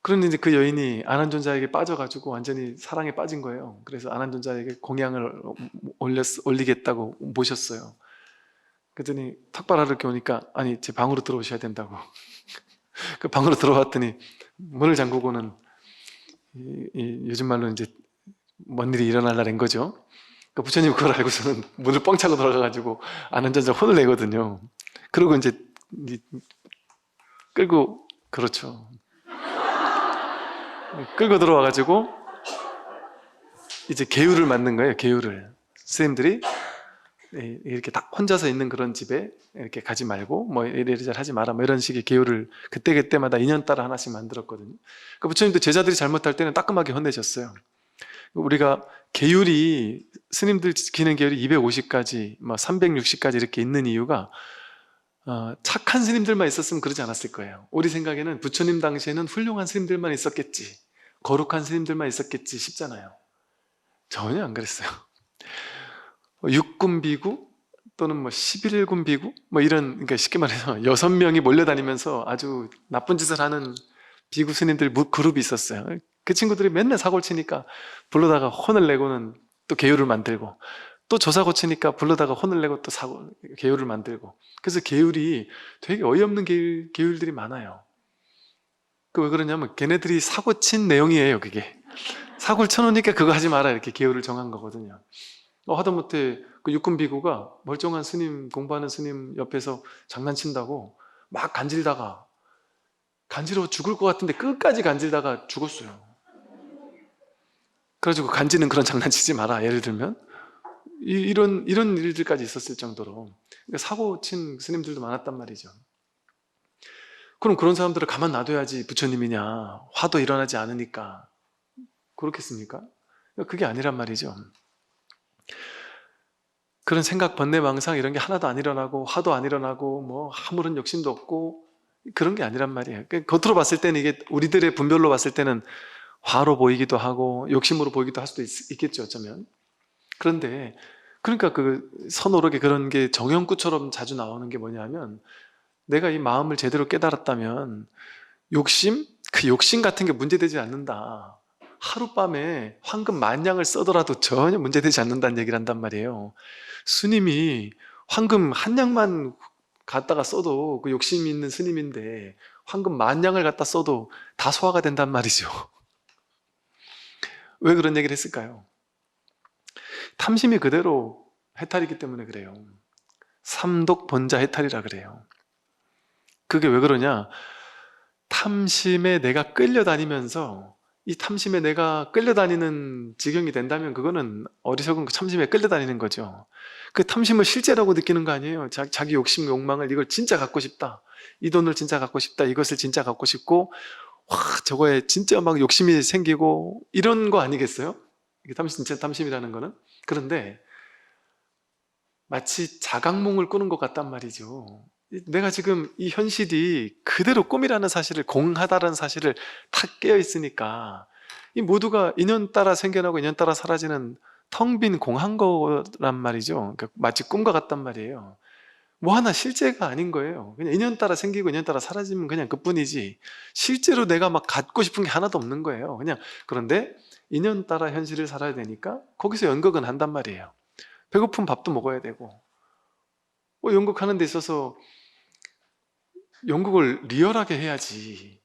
그런데 이제 그 여인이 안한존자에게 빠져가지고 완전히 사랑에 빠진 거예요. 그래서 안한존자에게 공양을 올리겠다고 모셨어요. 그랬더니 탁발하러 이렇게 오니까 아니 제 방으로 들어오셔야 된다고. 그 방으로 들어왔더니 문을 잠그고는 요즘 말로 이제 뭔 일이 일어날라는 거죠. 그 부처님 그걸 알고서는 문을 뻥 차고 들어가가지고 안한존자 혼을 내거든요. 그리고 이제 끌고, 그렇죠, 끌고 들어와가지고 이제 계율을 만든 거예요. 계율을 스님들이 이렇게 딱 혼자서 있는 그런 집에 이렇게 가지 말고 뭐 이래저래 하지 마라 뭐 이런 식의 계율을 그때그때마다 인연따라 하나씩 만들었거든요. 그 부처님도 제자들이 잘못할 때는 따끔하게 혼내셨어요. 우리가 계율이, 스님들 지키는 계율이 250가지, 뭐 360가지 이렇게 있는 이유가 착한 스님들만 있었으면 그러지 않았을 거예요. 우리 생각에는 부처님 당시에는 훌륭한 스님들만 있었겠지, 거룩한 스님들만 있었겠지 싶잖아요. 전혀 안 그랬어요. 육군 비구 또는 뭐 11군 비구 뭐 이런, 그러니까 쉽게 말해서 6명이 몰려다니면서 아주 나쁜 짓을 하는 비구 스님들 그룹이 있었어요. 그 친구들이 맨날 사고를 치니까 불러다가 혼을 내고는 또 계율을 만들고, 또 조사고 치니까 불러다가 혼을 내고 또 계율을 만들고. 그래서 계율이 되게 어이없는 계율들이 많아요. 그 왜 그러냐면 걔네들이 사고 친 내용이에요. 그게 사고를 쳐놓으니까 그거 하지 마라 이렇게 계율을 정한 거거든요. 하다못해 그 육군 비구가 멀쩡한 스님, 공부하는 스님 옆에서 장난친다고 막 간지러워 죽을 것 같은데 끝까지 간질다가 죽었어요. 그래가지고 간지는 그런 장난치지 마라, 예를 들면 이런 일들까지 있었을 정도로. 그러니까 사고 친 스님들도 많았단 말이죠. 그럼 그런 사람들을 가만 놔둬야지 부처님이냐, 화도 일어나지 않으니까 그렇겠습니까? 그게 아니란 말이죠. 그런 생각, 번뇌, 망상 이런 게 하나도 안 일어나고 화도 안 일어나고 뭐 아무런 욕심도 없고 그런 게 아니란 말이에요. 겉으로 봤을 때는, 이게 우리들의 분별로 봤을 때는 화로 보이기도 하고 욕심으로 보이기도 할 수도 있겠죠, 어쩌면. 그런데 그러니까 그 선오록에 그런 게 정형구처럼 자주 나오는 게 뭐냐면, 내가 이 마음을 제대로 깨달았다면 그 욕심 같은 게 문제되지 않는다. 하룻밤에 황금 10,000냥을 써더라도 전혀 문제되지 않는다는 얘기를 한단 말이에요. 스님이 황금 1냥만 갖다가 써도 그 욕심 있는 스님인데 황금 10,000냥을 갖다 써도 다 소화가 된단 말이죠. 왜 그런 얘기를 했을까요? 탐심이 그대로 해탈이기 때문에 그래요. 삼독 본자 해탈이라 그래요. 그게 왜 그러냐? 탐심에 내가 끌려다니면서, 이 탐심에 내가 끌려다니는 지경이 된다면 그거는 어리석은 탐심에 끌려다니는 거죠. 그 탐심을 실제라고 느끼는 거 아니에요. 자기 욕심, 욕망을, 이걸 진짜 갖고 싶다, 이 돈을 진짜 갖고 싶다, 이것을 진짜 갖고 싶고, 와, 저거에 진짜 막 욕심이 생기고 이런 거 아니겠어요? 이게 진짜 탐심이라는 거는. 그런데 마치 자각몽을 꾸는 것 같단 말이죠. 내가 지금 이 현실이 그대로 꿈이라는 사실을, 공하다라는 사실을 탁 깨어 있으니까 이 모두가 인연 따라 생겨나고 인연 따라 사라지는 텅 빈 공한 거란 말이죠. 그러니까 마치 꿈과 같단 말이에요. 뭐 하나 실제가 아닌 거예요. 그냥 인연 따라 생기고 인연 따라 사라지면 그냥 그뿐이지, 실제로 내가 막 갖고 싶은 게 하나도 없는 거예요. 그냥. 그런데 인연 따라 현실을 살아야 되니까 거기서 연극은 한단 말이에요. 배고픈 밥도 먹어야 되고, 연극하는 데 있어서 연극을 리얼하게 해야지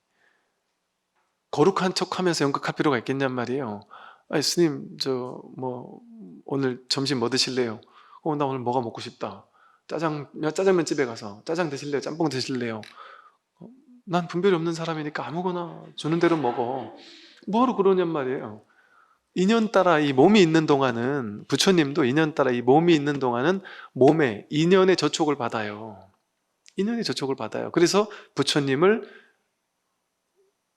거룩한 척하면서 연극할 필요가 있겠냔 말이에요. 아니 스님 저 뭐 오늘 점심 뭐 드실래요? 나 오늘 뭐가 먹고 싶다. 짜장면 집에 가서 짜장 드실래요? 짬뽕 드실래요? 어, 난 분별이 없는 사람이니까 아무거나 주는 대로 먹어. 뭐하러 그러냔 말이에요. 인연따라 이 몸이 있는 동안은, 부처님도 인연따라 이 몸이 있는 동안은 몸에 인연의 저촉을 받아요. 인연의 저촉을 받아요. 그래서 부처님을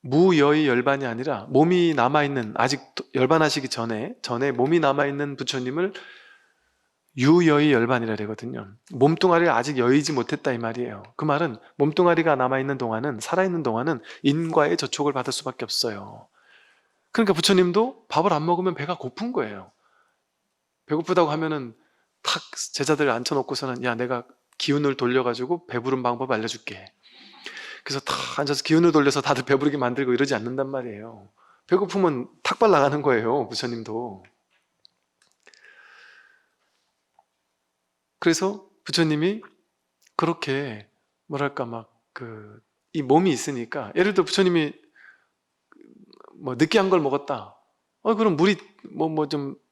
무여의 열반이 아니라 몸이 남아있는, 아직 열반하시기 전에 몸이 남아있는 부처님을 유여의 열반이라 그러거든요. 몸뚱아리를 아직 여의지 못했다 이 말이에요. 그 말은 몸뚱아리가 남아있는 동안은, 살아있는 동안은 인과의 저촉을 받을 수밖에 없어요. 그러니까 부처님도 밥을 안 먹으면 배가 고픈 거예요. 배고프다고 하면은 탁 제자들 앉혀놓고서는 야 내가 기운을 돌려가지고 배부른 방법 알려줄게. 그래서 탁 앉아서 기운을 돌려서 다들 배부르게 만들고 이러지 않는단 말이에요. 배고프면 탁발 나가는 거예요, 부처님도. 그래서 부처님이 그렇게 뭐랄까 막 이 몸이 있으니까, 예를 들어 부처님이 뭐 느끼한 걸 먹었다. 그럼 물이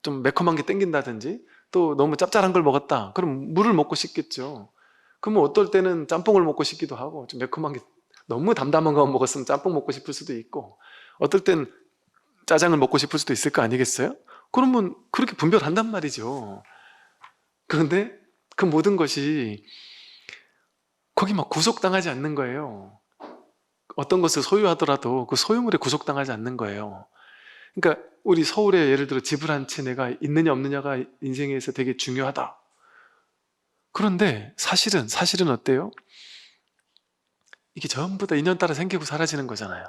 좀 매콤한 게 땡긴다든지, 또 너무 짭짤한 걸 먹었다. 그럼 물을 먹고 싶겠죠. 그러면 어떨 때는 짬뽕을 먹고 싶기도 하고, 좀 매콤한 게 너무 담담한 거 먹었으면 짬뽕 먹고 싶을 수도 있고, 어떨 땐 짜장을 먹고 싶을 수도 있을 거 아니겠어요? 그러면 그렇게 분별한단 말이죠. 그런데 그 모든 것이 거기 막 구속당하지 않는 거예요. 어떤 것을 소유하더라도 그 소유물에 구속당하지 않는 거예요. 그러니까 우리 서울에 예를 들어 집을 한 채 내가 있느냐 없느냐가 인생에서 되게 중요하다. 그런데 사실은 어때요? 이게 전부 다 인연 따라 생기고 사라지는 거잖아요.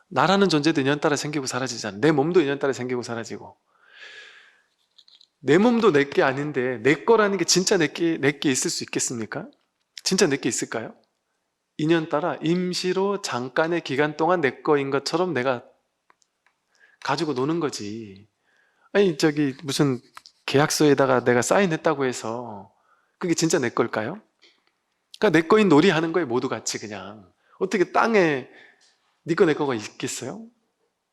나라는 존재도 인연 따라 생기고 사라지잖아요. 내 몸도 인연 따라 생기고 사라지고. 내 몸도 내 게 아닌데 내 거라는 게 진짜 내게 있을 수 있겠습니까? 진짜 내게 있을까요? 인연 따라 임시로 잠깐의 기간 동안 내 거인 것처럼 내가 가지고 노는 거지. 아니 저기 무슨 계약서에다가 내가 사인했다고 해서 그게 진짜 내 걸까요? 그러니까 내 거인 놀이 하는 거예요, 모두 같이. 그냥 어떻게 땅에 네 거 내 거가 있겠어요?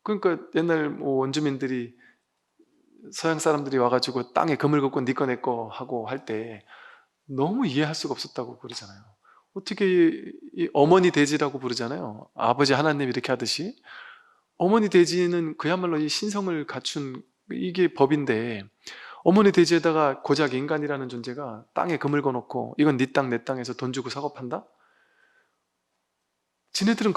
그러니까 옛날 뭐 원주민들이, 서양 사람들이 와가지고 땅에 금을 긋고 네 거 내 거 하고 할 때 너무 이해할 수가 없었다고 그러잖아요. 어떻게 이 어머니 돼지라고 부르잖아요. 아버지 하나님 이렇게 하듯이 어머니 돼지는 그야말로 이 신성을 갖춘, 이게 법인데, 어머니 돼지에다가 고작 인간이라는 존재가 땅에 금을 거놓고 이건 네 땅 내 땅에서 돈 주고 사고 판다? 지네들은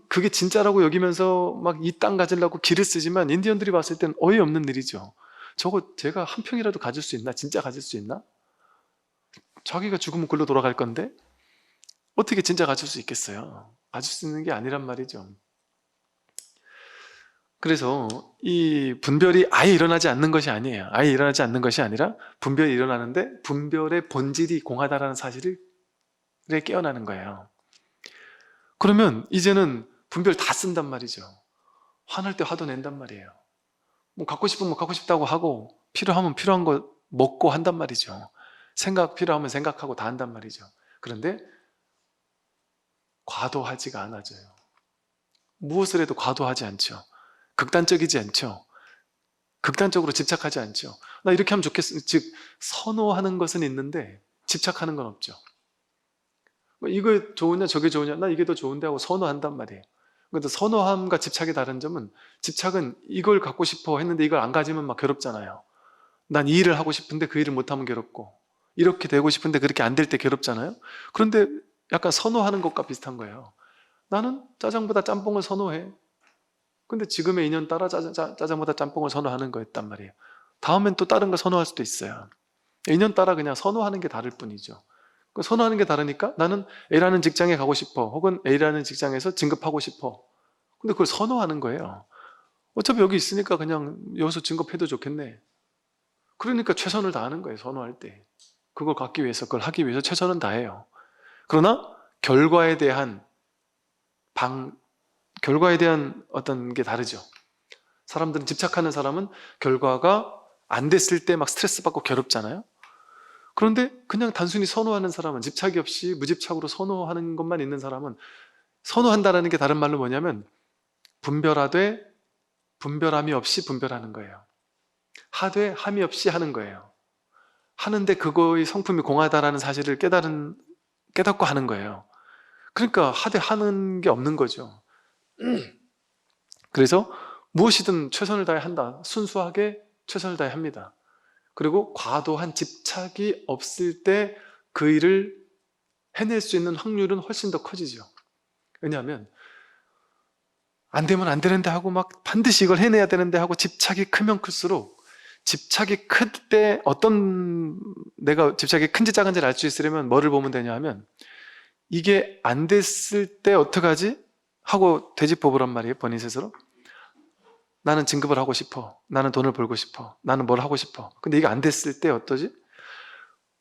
그게 진짜라고 여기면서 막 이 땅 가지려고 기를 쓰지만, 인디언들이 봤을 땐 어이없는 일이죠. 저거 제가 한 평이라도 가질 수 있나? 진짜 가질 수 있나? 자기가 죽으면 글로 돌아갈 건데 어떻게 진짜 가질 수 있겠어요? 가질 수 있는 게 아니란 말이죠. 그래서 이 분별이 아예 일어나지 않는 것이 아니에요. 아예 일어나지 않는 것이 아니라 분별이 일어나는데 분별의 본질이 공하다라는 사실을 깨어나는 거예요. 그러면 이제는 분별 다 쓴단 말이죠. 화날 때 화도 낸단 말이에요. 뭐 갖고 싶으면 갖고 싶다고 하고, 필요하면 필요한 거 먹고 한단 말이죠. 생각 필요하면 생각하고 다 한단 말이죠. 그런데 과도하지가 않아져요. 무엇을 해도 과도하지 않죠. 극단적이지 않죠. 극단적으로 집착하지 않죠. 나 이렇게 하면 좋겠어. 즉 선호하는 것은 있는데 집착하는 건 없죠. 뭐 이거 좋으냐 저게 좋으냐, 나 이게 더 좋은데 하고 선호한단 말이에요. 근데 선호함과 집착의 다른 점은, 집착은 이걸 갖고 싶어 했는데 이걸 안 가지면 막 괴롭잖아요. 난 이 일을 하고 싶은데 그 일을 못하면 괴롭고, 이렇게 되고 싶은데 그렇게 안 될 때 괴롭잖아요. 그런데 약간 선호하는 것과 비슷한 거예요. 나는 짜장보다 짬뽕을 선호해. 근데 지금의 인연 따라 짜장보다 짬뽕을 선호하는 거였단 말이에요. 다음엔 또 다른 걸 선호할 수도 있어요. 인연 따라 그냥 선호하는 게 다를 뿐이죠. 선호하는 게 다르니까 나는 A라는 직장에 가고 싶어, 혹은 A라는 직장에서 진급하고 싶어. 근데 그걸 선호하는 거예요. 어차피 여기 있으니까 그냥 여기서 진급해도 좋겠네. 그러니까 최선을 다하는 거예요, 선호할 때. 그걸 갖기 위해서, 그걸 하기 위해서 최선은 다해요. 그러나 결과에 대한 어떤 게 다르죠. 사람들은, 집착하는 사람은 결과가 안 됐을 때 막 스트레스 받고 괴롭잖아요. 그런데 그냥 단순히 선호하는 사람은, 집착이 없이 무집착으로 선호하는 것만 있는 사람은, 선호한다라는 게 다른 말로 뭐냐면 분별하되 분별함이 없이 분별하는 거예요. 하되 함이 없이 하는 거예요. 하는데 그거의 성품이 공하다라는 사실을 깨닫고 하는 거예요. 그러니까 하되 하는 게 없는 거죠. 그래서 무엇이든 최선을 다해 한다. 순수하게 최선을 다해 합니다. 그리고 과도한 집착이 없을 때 그 일을 해낼 수 있는 확률은 훨씬 더 커지죠. 왜냐하면 안 되면 안 되는데 하고 막 반드시 이걸 해내야 되는데 하고 집착이 크면 클수록, 집착이 클 때 내가 집착이 큰지 작은지를 알 수 있으려면 뭐를 보면 되냐 하면, 이게 안 됐을 때 어떡하지? 하고 되짚어 보란 말이에요. 본인 스스로. 나는 진급을 하고 싶어. 나는 돈을 벌고 싶어. 나는 뭘 하고 싶어. 근데 이게 안 됐을 때 어떠지?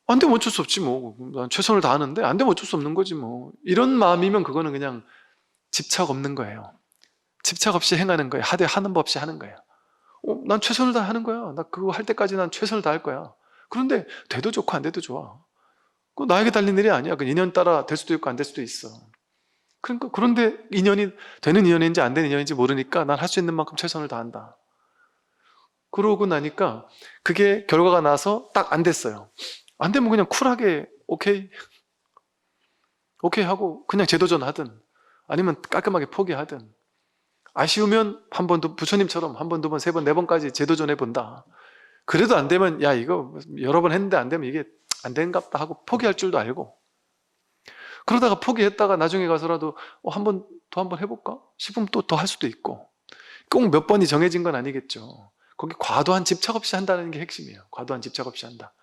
안 되면 어쩔 수 없지 뭐. 난 최선을 다하는데 안 되면 어쩔 수 없는 거지 뭐. 이런 마음이면 그거는 그냥 집착 없는 거예요. 집착 없이 행하는 거예요. 하되 하는 법 없이 하는 거예요. 난 최선을 다하는 거야. 나 그거 할 때까지 난 최선을 다할 거야. 그런데 돼도 좋고 안 돼도 좋아. 그거 나에게 달린 일이 아니야. 그 인연 따라 될 수도 있고 안 될 수도 있어. 그러니까 그런데 인연이 되는 인연인지 안 되는 인연인지 모르니까 난 할 수 있는 만큼 최선을 다한다. 그러고 나니까 그게 결과가 나서 딱 안 됐어요. 안 되면 그냥 쿨하게 오케이 하고 그냥 재도전하든, 아니면 깔끔하게 포기하든, 아쉬우면 한 번 더, 부처님처럼 한 번, 두 번, 세 번, 네 번까지 재도전해 본다. 그래도 안 되면 야 이거 여러 번 했는데 안 되면 이게 안 되는갑다 하고 포기할 줄도 알고, 그러다가 포기했다가 나중에 가서라도 한 번 해볼까 싶으면 또 더 할 수도 있고, 꼭 몇 번이 정해진 건 아니겠죠. 거기 과도한 집착 없이 한다는 게 핵심이에요. 과도한 집착 없이 한다.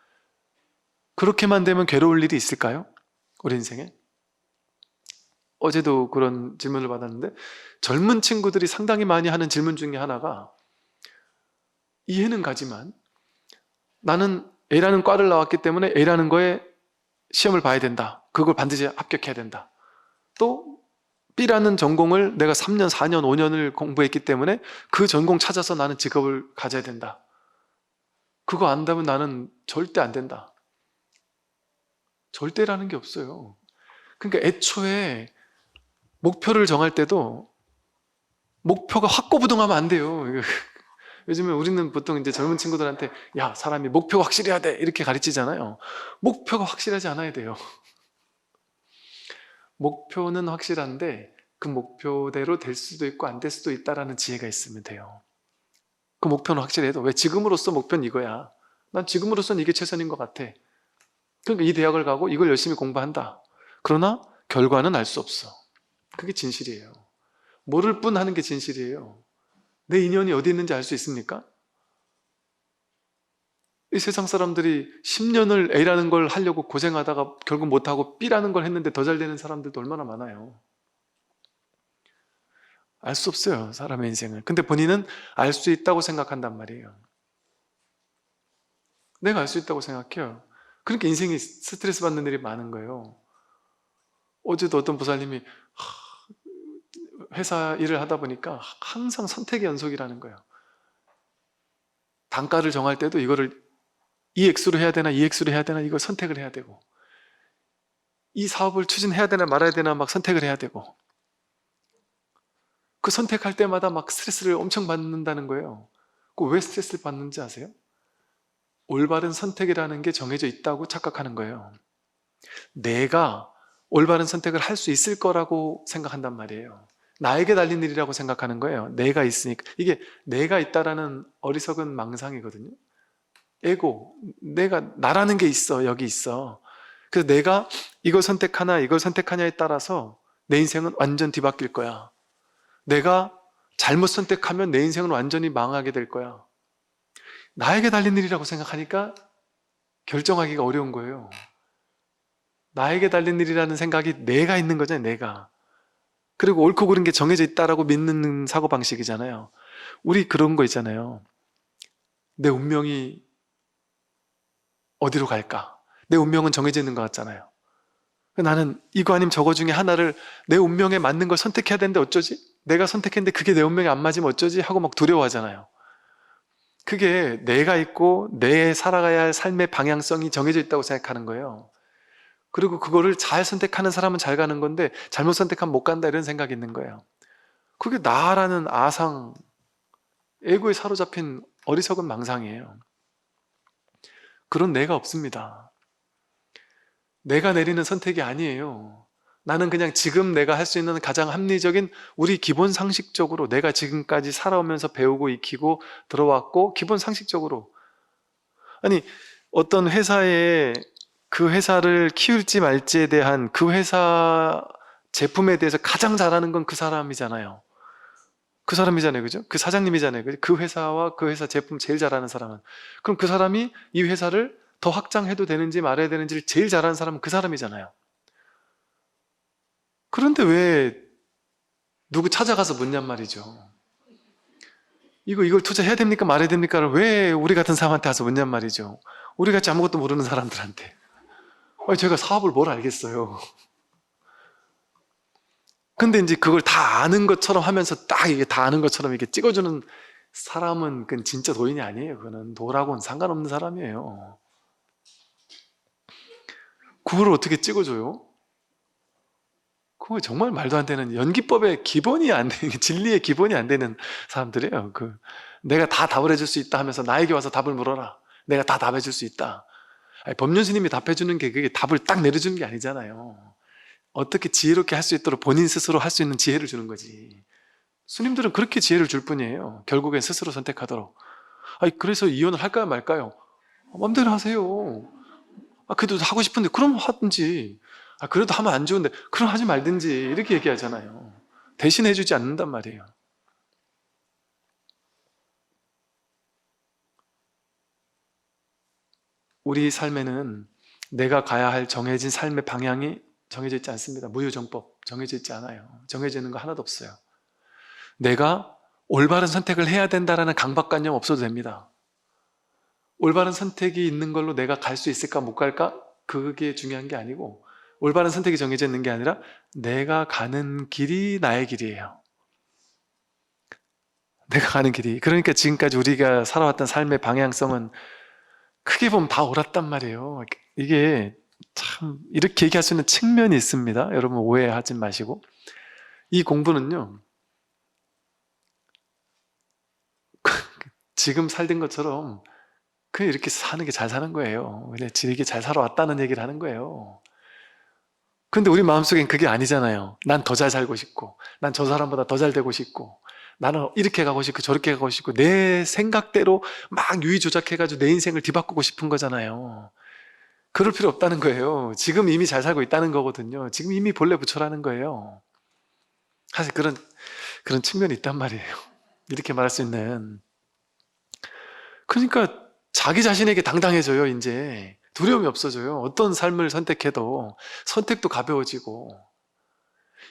그렇게만 되면 괴로울 일이 있을까요? 우리 인생에? 어제도 그런 질문을 받았는데, 젊은 친구들이 상당히 많이 하는 질문 중에 하나가, 이해는 가지만 나는 A라는 과를 나왔기 때문에 A라는 거에 시험을 봐야 된다. 그걸 반드시 합격해야 된다. 또 B라는 전공을 내가 3년, 4년, 5년을 공부했기 때문에 그 전공 찾아서 나는 직업을 가져야 된다. 그거 안다면 나는 절대 안 된다. 절대라는 게 없어요. 그러니까 애초에 목표를 정할 때도 목표가 확고부동하면 안 돼요. 요즘에 우리는 보통 이제 젊은 친구들한테 야, 사람이 목표가 확실해야 돼 이렇게 가르치잖아요. 목표가 확실하지 않아야 돼요. 목표는 확실한데 그 목표대로 될 수도 있고 안 될 수도 있다라는 지혜가 있으면 돼요. 그 목표는 확실해도, 왜 지금으로서 목표는 이거야. 난 지금으로서는 이게 최선인 것 같아. 그러니까 이 대학을 가고 이걸 열심히 공부한다. 그러나 결과는 알 수 없어. 그게 진실이에요. 모를 뿐 하는 게 진실이에요. 내 인연이 어디 있는지 알 수 있습니까? 이 세상 사람들이 10년을 A라는 걸 하려고 고생하다가 결국 못하고 B라는 걸 했는데 더 잘 되는 사람들도 얼마나 많아요. 알 수 없어요, 사람의 인생을. 근데 본인은 알 수 있다고 생각한단 말이에요. 내가 알 수 있다고 생각해요. 그러니까 인생이 스트레스 받는 일이 많은 거예요. 어제도 어떤 보살님이 회사 일을 하다 보니까 항상 선택의 연속이라는 거예요. 단가를 정할 때도 이거를 이 액수로 해야 되나 이 액수로 해야 되나 이걸 선택을 해야 되고, 이 사업을 추진해야 되나 말아야 되나 막 선택을 해야 되고, 그 선택할 때마다 막 스트레스를 엄청 받는다는 거예요. 그 왜 스트레스를 받는지 아세요? 올바른 선택이라는 게 정해져 있다고 착각하는 거예요. 내가 올바른 선택을 할 수 있을 거라고 생각한단 말이에요. 나에게 달린 일이라고 생각하는 거예요. 내가 있으니까. 이게 내가 있다라는 어리석은 망상이거든요. 에고, 나라는 게 있어, 여기 있어. 그래서 내가 이걸 선택하나 이걸 선택하냐에 따라서 내 인생은 완전 뒤바뀔 거야. 내가 잘못 선택하면 내 인생은 완전히 망하게 될 거야. 나에게 달린 일이라고 생각하니까 결정하기가 어려운 거예요. 나에게 달린 일이라는 생각이 내가 있는 거잖아요, 내가. 그리고 옳고 그른 게 정해져 있다라고 믿는 사고방식이잖아요. 우리 그런 거 있잖아요. 내 운명이 어디로 갈까? 내 운명은 정해져 있는 것 같잖아요. 나는 이거 아니면 저거 중에 하나를 내 운명에 맞는 걸 선택해야 되는데 어쩌지? 내가 선택했는데 그게 내 운명에 안 맞으면 어쩌지? 하고 막 두려워하잖아요. 그게 내가 있고 내 살아가야 할 삶의 방향성이 정해져 있다고 생각하는 거예요. 그리고 그거를 잘 선택하는 사람은 잘 가는 건데 잘못 선택하면 못 간다 이런 생각이 있는 거예요. 그게 나라는 아상, 에고에 사로잡힌 어리석은 망상이에요. 그런 내가 없습니다. 내가 내리는 선택이 아니에요. 나는 그냥 지금 내가 할 수 있는 가장 합리적인 우리 기본 상식적으로 내가 지금까지 살아오면서 배우고 익히고 들어왔고 기본 상식적으로 아니 어떤 회사에 그 회사를 키울지 말지에 대한 그 회사 제품에 대해서 가장 잘하는 건 그 사람이잖아요. 그 사람이잖아요. 그죠? 그 사장님이잖아요. 그죠? 그 회사와 그 회사 제품 제일 잘하는 사람은. 그럼 그 사람이 이 회사를 더 확장해도 되는지 말아야 되는지를 제일 잘하는 사람은 그 사람이잖아요. 그런데 왜 누구 찾아가서 묻냔 말이죠. 이걸 투자해야 됩니까? 말아야 됩니까?를 왜 우리 같은 사람한테 와서 묻냔 말이죠. 우리 같이 아무것도 모르는 사람들한테. 제가 사업을 뭘 알겠어요. 근데 이제 그걸 다 아는 것처럼 하면서 딱 이게 다 아는 것처럼 이렇게 찍어주는 사람은 그건 진짜 도인이 아니에요. 그거는 도라고는 상관없는 사람이에요. 그걸 어떻게 찍어줘요? 그거 정말 말도 안 되는 연기법의 기본이 안 되는 진리의 기본이 안 되는 사람들이에요. 내가 다 답을 해줄 수 있다 하면서 나에게 와서 답을 물어라. 내가 다 답해줄 수 있다. 아니, 법륜 스님이 답해주는 게 그게 답을 딱 내려주는 게 아니잖아요. 어떻게 지혜롭게 할 수 있도록 본인 스스로 할 수 있는 지혜를 주는 거지. 스님들은 그렇게 지혜를 줄 뿐이에요. 결국엔 스스로 선택하도록. 그래서 이혼을 할까요 말까요? 마음대로 하세요. 그래도 하고 싶은데 그럼 하든지. 그래도 하면 안 좋은데 그럼 하지 말든지 이렇게 얘기하잖아요. 대신해 주지 않는단 말이에요. 우리 삶에는 내가 가야 할 정해진 삶의 방향이 정해져 있지 않습니다. 무유정법 정해져 있지 않아요. 정해져 있는 거 하나도 없어요. 내가 올바른 선택을 해야 된다라는 강박관념 없어도 됩니다. 올바른 선택이 있는 걸로 내가 갈 수 있을까 못 갈까? 그게 중요한 게 아니고 올바른 선택이 정해져 있는 게 아니라 내가 가는 길이 나의 길이에요. 내가 가는 길이. 그러니까 지금까지 우리가 살아왔던 삶의 방향성은 크게 보면 다 옳았단 말이에요. 이게 참 이렇게 얘기할 수 있는 측면이 있습니다. 여러분 오해하지 마시고. 이 공부는요. 지금 살던 것처럼 그냥 이렇게 사는 게 잘 사는 거예요. 이게 잘 살아왔다는 얘기를 하는 거예요. 근데 우리 마음속엔 그게 아니잖아요. 난 더 잘 살고 싶고 난 저 사람보다 더 잘 되고 싶고 나는 이렇게 가고 싶고 저렇게 가고 싶고 내 생각대로 막 유의 조작해가지고 내 인생을 뒤바꾸고 싶은 거잖아요. 그럴 필요 없다는 거예요. 지금 이미 잘 살고 있다는 거거든요. 지금 이미 본래 부처라는 거예요. 사실 그런 측면이 있단 말이에요. 이렇게 말할 수 있는. 그러니까 자기 자신에게 당당해져요. 이제 두려움이 없어져요. 어떤 삶을 선택해도 선택도 가벼워지고.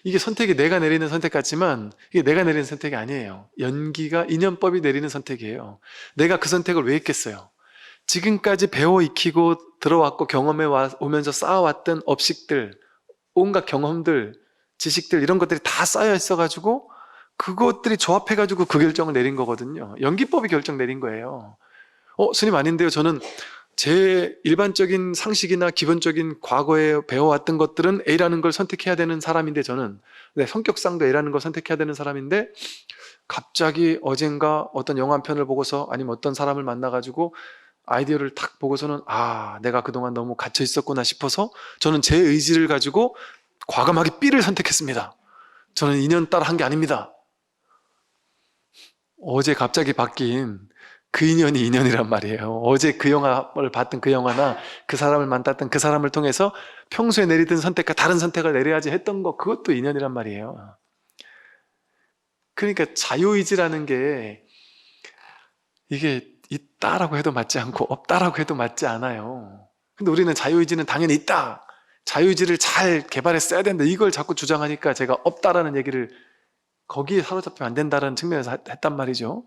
이게 선택이 내가 내리는 선택 같지만 이게 내가 내리는 선택이 아니에요. 연기가 인연법이 내리는 선택이에요. 내가 그 선택을 왜 했겠어요? 지금까지 배워 익히고 들어왔고 경험해 오면서 쌓아왔던 업식들, 온갖 경험들, 지식들 이런 것들이 다 쌓여 있어가지고 그것들이 조합해가지고 그 결정을 내린 거거든요. 연기법이 결정 내린 거예요. 스님 아닌데요. 저는 제 일반적인 상식이나 기본적인 과거에 배워왔던 것들은 A라는 걸 선택해야 되는 사람인데 저는 성격상도 A라는 걸 선택해야 되는 사람인데 갑자기 어젠가 어떤 영화 한 편을 보고서 아니면 어떤 사람을 만나가지고 아이디어를 탁 보고서는 내가 그동안 너무 갇혀 있었구나 싶어서 저는 제 의지를 가지고 과감하게 B를 선택했습니다. 저는 인연 따라 한 게 아닙니다. 어제 갑자기 바뀐 그 인연이 인연이란 말이에요. 어제 그 영화를 봤던 그 영화나 그 사람을 만났던 그 사람을 통해서 평소에 내리던 선택과 다른 선택을 내려야지 했던 거 그것도 인연이란 말이에요. 그러니까 자유의지라는 게 이게 있다라고 해도 맞지 않고 없다라고 해도 맞지 않아요. 근데 우리는 자유의지는 당연히 있다. 자유의지를 잘 개발했어야 된다. 이걸 자꾸 주장하니까 제가 없다라는 얘기를 거기에 사로잡히면 안 된다는 측면에서 했단 말이죠.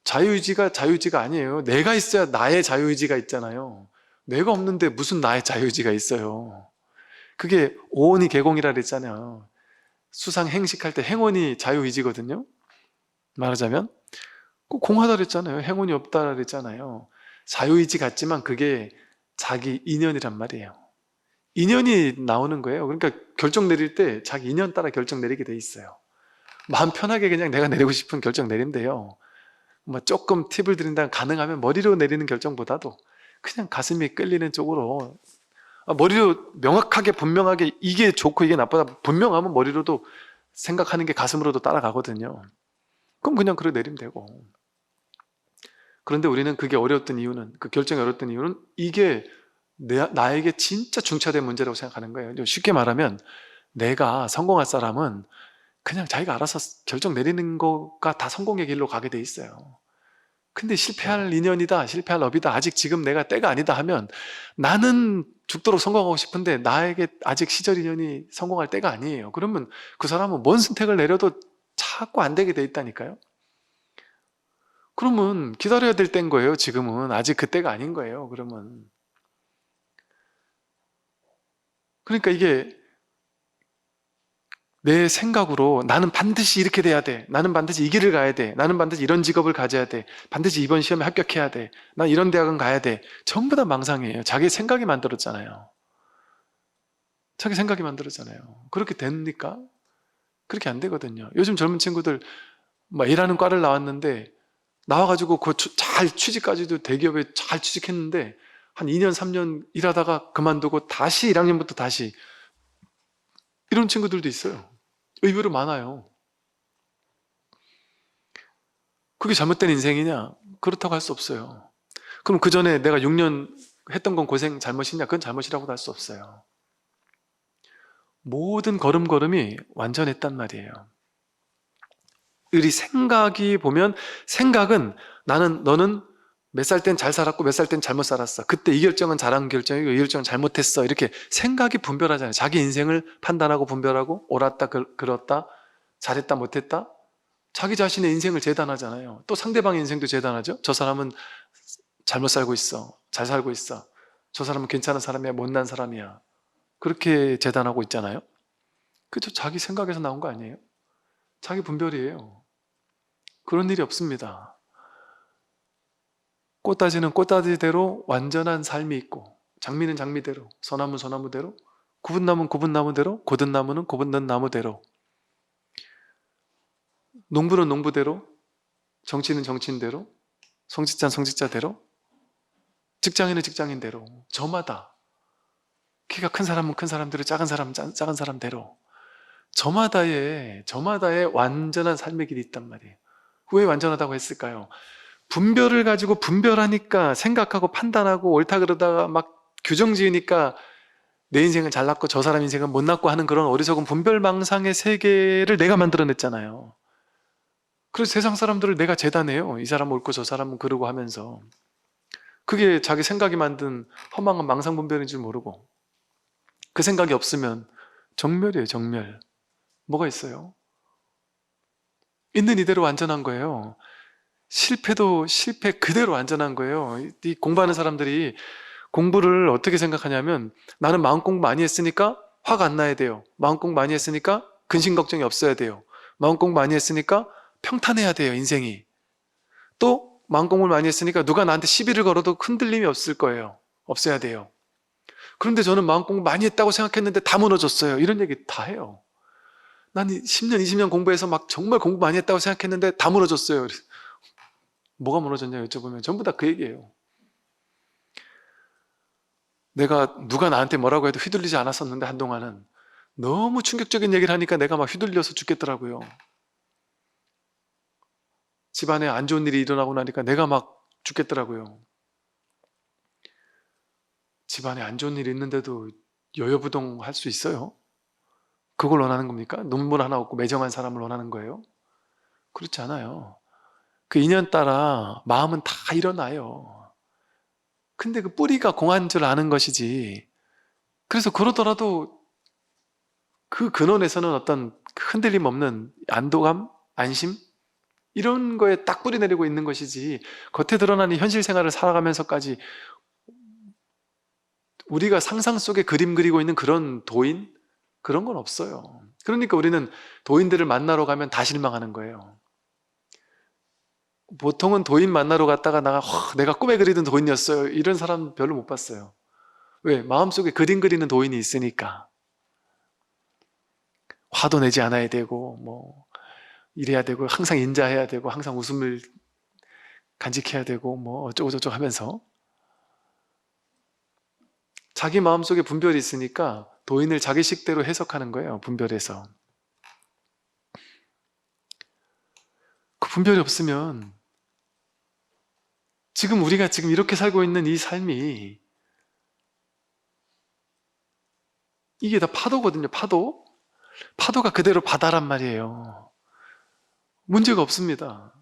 자유의지가 자유의지가 아니에요. 내가 있어야 나의 자유의지가 있잖아요. 내가 없는데 무슨 나의 자유의지가 있어요. 그게 오온이 개공이라 그랬잖아요. 수상 행식할 때 행원이 자유의지거든요. 말하자면 꼭 공하다 그랬잖아요. 행운이 없다 그랬잖아요. 자유의지 같지만 그게 자기 인연이란 말이에요. 인연이 나오는 거예요. 그러니까 결정 내릴 때 자기 인연 따라 결정 내리게 돼 있어요. 마음 편하게 그냥 내가 내리고 싶은 결정 내리면 돼요. 뭐 조금 팁을 드린다면 가능하면 머리로 내리는 결정보다도 그냥 가슴이 끌리는 쪽으로, 머리로 명확하게 분명하게 이게 좋고 이게 나쁘다 분명하면 머리로도 생각하는 게 가슴으로도 따라가거든요. 그럼 그냥 그래 내리면 되고. 그런데 우리는 그게 어려웠던 이유는, 그 결정이 어려웠던 이유는 이게 나에게 진짜 중차대한 문제라고 생각하는 거예요. 쉽게 말하면 내가 성공할 사람은 그냥 자기가 알아서 결정 내리는 거가 다 성공의 길로 가게 돼 있어요. 근데 실패할 인연이다, 실패할 업이다, 아직 지금 내가 때가 아니다 하면 나는 죽도록 성공하고 싶은데 나에게 아직 시절 인연이 성공할 때가 아니에요. 그러면 그 사람은 뭔 선택을 내려도 자꾸 안 되게 돼 있다니까요. 그러면 기다려야 될 때인 거예요. 지금은 아직 그때가 아닌 거예요. 그러니까 이게 내 생각으로 나는 반드시 이렇게 돼야 돼, 나는 반드시 이 길을 가야 돼, 나는 반드시 이런 직업을 가져야 돼, 반드시 이번 시험에 합격해야 돼, 난 이런 대학은 가야 돼, 전부 다 망상이에요. 자기 생각이 만들었잖아요. 자기 생각이 만들었잖아요. 그렇게 됩니까? 그렇게 안 되거든요. 요즘 젊은 친구들 막 일하는 과를 나왔는데 나와가지고 잘 취직까지도 대기업에 잘 취직했는데 한 2년 3년 일하다가 그만두고 다시 1학년부터 다시, 이런 친구들도 있어요. 의외로 많아요. 그게 잘못된 인생이냐? 그렇다고 할 수 없어요. 그럼 그 전에 내가 6년 했던 건 고생 잘못이냐? 그건 잘못이라고도 할 수 없어요. 모든 걸음걸음이 완전했단 말이에요. 우리 생각이 보면, 생각은 너는 몇 살 땐 잘 살았고 몇 살 땐 잘못 살았어, 그때 이 결정은 잘한 결정이고 이 결정은 잘못했어, 이렇게 생각이 분별하잖아요. 자기 인생을 판단하고 분별하고 옳았다 그렇다, 잘했다 못했다, 자기 자신의 인생을 재단하잖아요. 또 상대방의 인생도 재단하죠. 저 사람은 잘못 살고 있어, 잘 살고 있어, 저 사람은 괜찮은 사람이야, 못난 사람이야, 그렇게 재단하고 있잖아요. 그죠? 자기 생각에서 나온 거 아니에요? 자기 분별이에요. 그런 일이 없습니다. 꽃다지는 꽃다지대로 완전한 삶이 있고, 장미는 장미대로, 소나무는 소나무대로, 구분나무는 구분나무대로, 고든 나무는 고든 나무대로, 농부는 농부대로, 정치인은 정치인대로, 성직자는 성직자대로, 직장인은 직장인대로, 저마다, 키가 큰 사람은 큰 사람대로, 작은 사람은 작은 사람대로, 저마다의 완전한 삶의 길이 있단 말이에요. 왜 완전하다고 했을까요? 분별을 가지고 분별하니까, 생각하고 판단하고 옳다 그러다가 막 규정 지으니까 내 인생은 잘났고 저 사람 인생은 못났고 하는 그런 어리석은 분별망상의 세계를 내가 만들어냈잖아요. 그래서 세상 사람들을 내가 재단해요. 이 사람은 옳고 저 사람은 그러고 하면서. 그게 자기 생각이 만든 허망한 망상분별인 줄 모르고, 그 생각이 없으면 정멸이에요. 정멸. 뭐가 있어요? 있는 이대로 완전한 거예요. 실패도 실패 그대로 완전한 거예요. 이 공부하는 사람들이 공부를 어떻게 생각하냐면, 나는 마음 공부 많이 했으니까 화가 안 나야 돼요. 마음 공부 많이 했으니까 근심 걱정이 없어야 돼요. 마음 공부 많이 했으니까 평탄해야 돼요, 인생이. 또 마음 공부를 많이 했으니까 누가 나한테 시비를 걸어도 흔들림이 없을 거예요. 없어야 돼요. 그런데 저는 마음 공부 많이 했다고 생각했는데 다 무너졌어요. 이런 얘기 다 해요. 난 10년, 20년 공부해서 막 정말 공부 많이 했다고 생각했는데 다 무너졌어요. 뭐가 무너졌냐 여쭤보면 전부 다 그 얘기예요. 내가 누가 나한테 뭐라고 해도 휘둘리지 않았었는데 한동안은 너무 충격적인 얘기를 하니까 내가 막 휘둘려서 죽겠더라고요. 집안에 안 좋은 일이 일어나고 나니까 내가 막 죽겠더라고요. 집안에 안 좋은 일이 있는데도 여여부동 할 수 있어요? 그걸 원하는 겁니까? 눈물 하나 없고 매정한 사람을 원하는 거예요? 그렇지 않아요. 그 인연 따라 마음은 다 일어나요. 근데 그 뿌리가 공한 줄 아는 것이지. 그래서 그러더라도 그 근원에서는 어떤 흔들림 없는 안도감, 안심, 이런 거에 딱 뿌리 내리고 있는 것이지, 겉에 드러나는 현실 생활을 살아가면서까지 우리가 상상 속에 그림 그리고 있는 그런 도인? 그런 건 없어요. 그러니까 우리는 도인들을 만나러 가면 다 실망하는 거예요. 보통은 도인 만나러 갔다가 내가 꿈에 그리던 도인이었어요, 이런 사람 별로 못 봤어요. 왜? 마음속에 그림 그리는 도인이 있으니까. 화도 내지 않아야 되고 뭐 이래야 되고 항상 인자해야 되고 항상 웃음을 간직해야 되고 뭐 어쩌고저쩌고 하면서 자기 마음속에 분별이 있으니까 도인을 자기 식대로 해석하는 거예요. 분별해서. 그 분별이 없으면 지금 우리가 지금 이렇게 살고 있는 이 삶이 이게 다 파도거든요. 파도가 그대로 바다란 말이에요. 문제가 없습니다.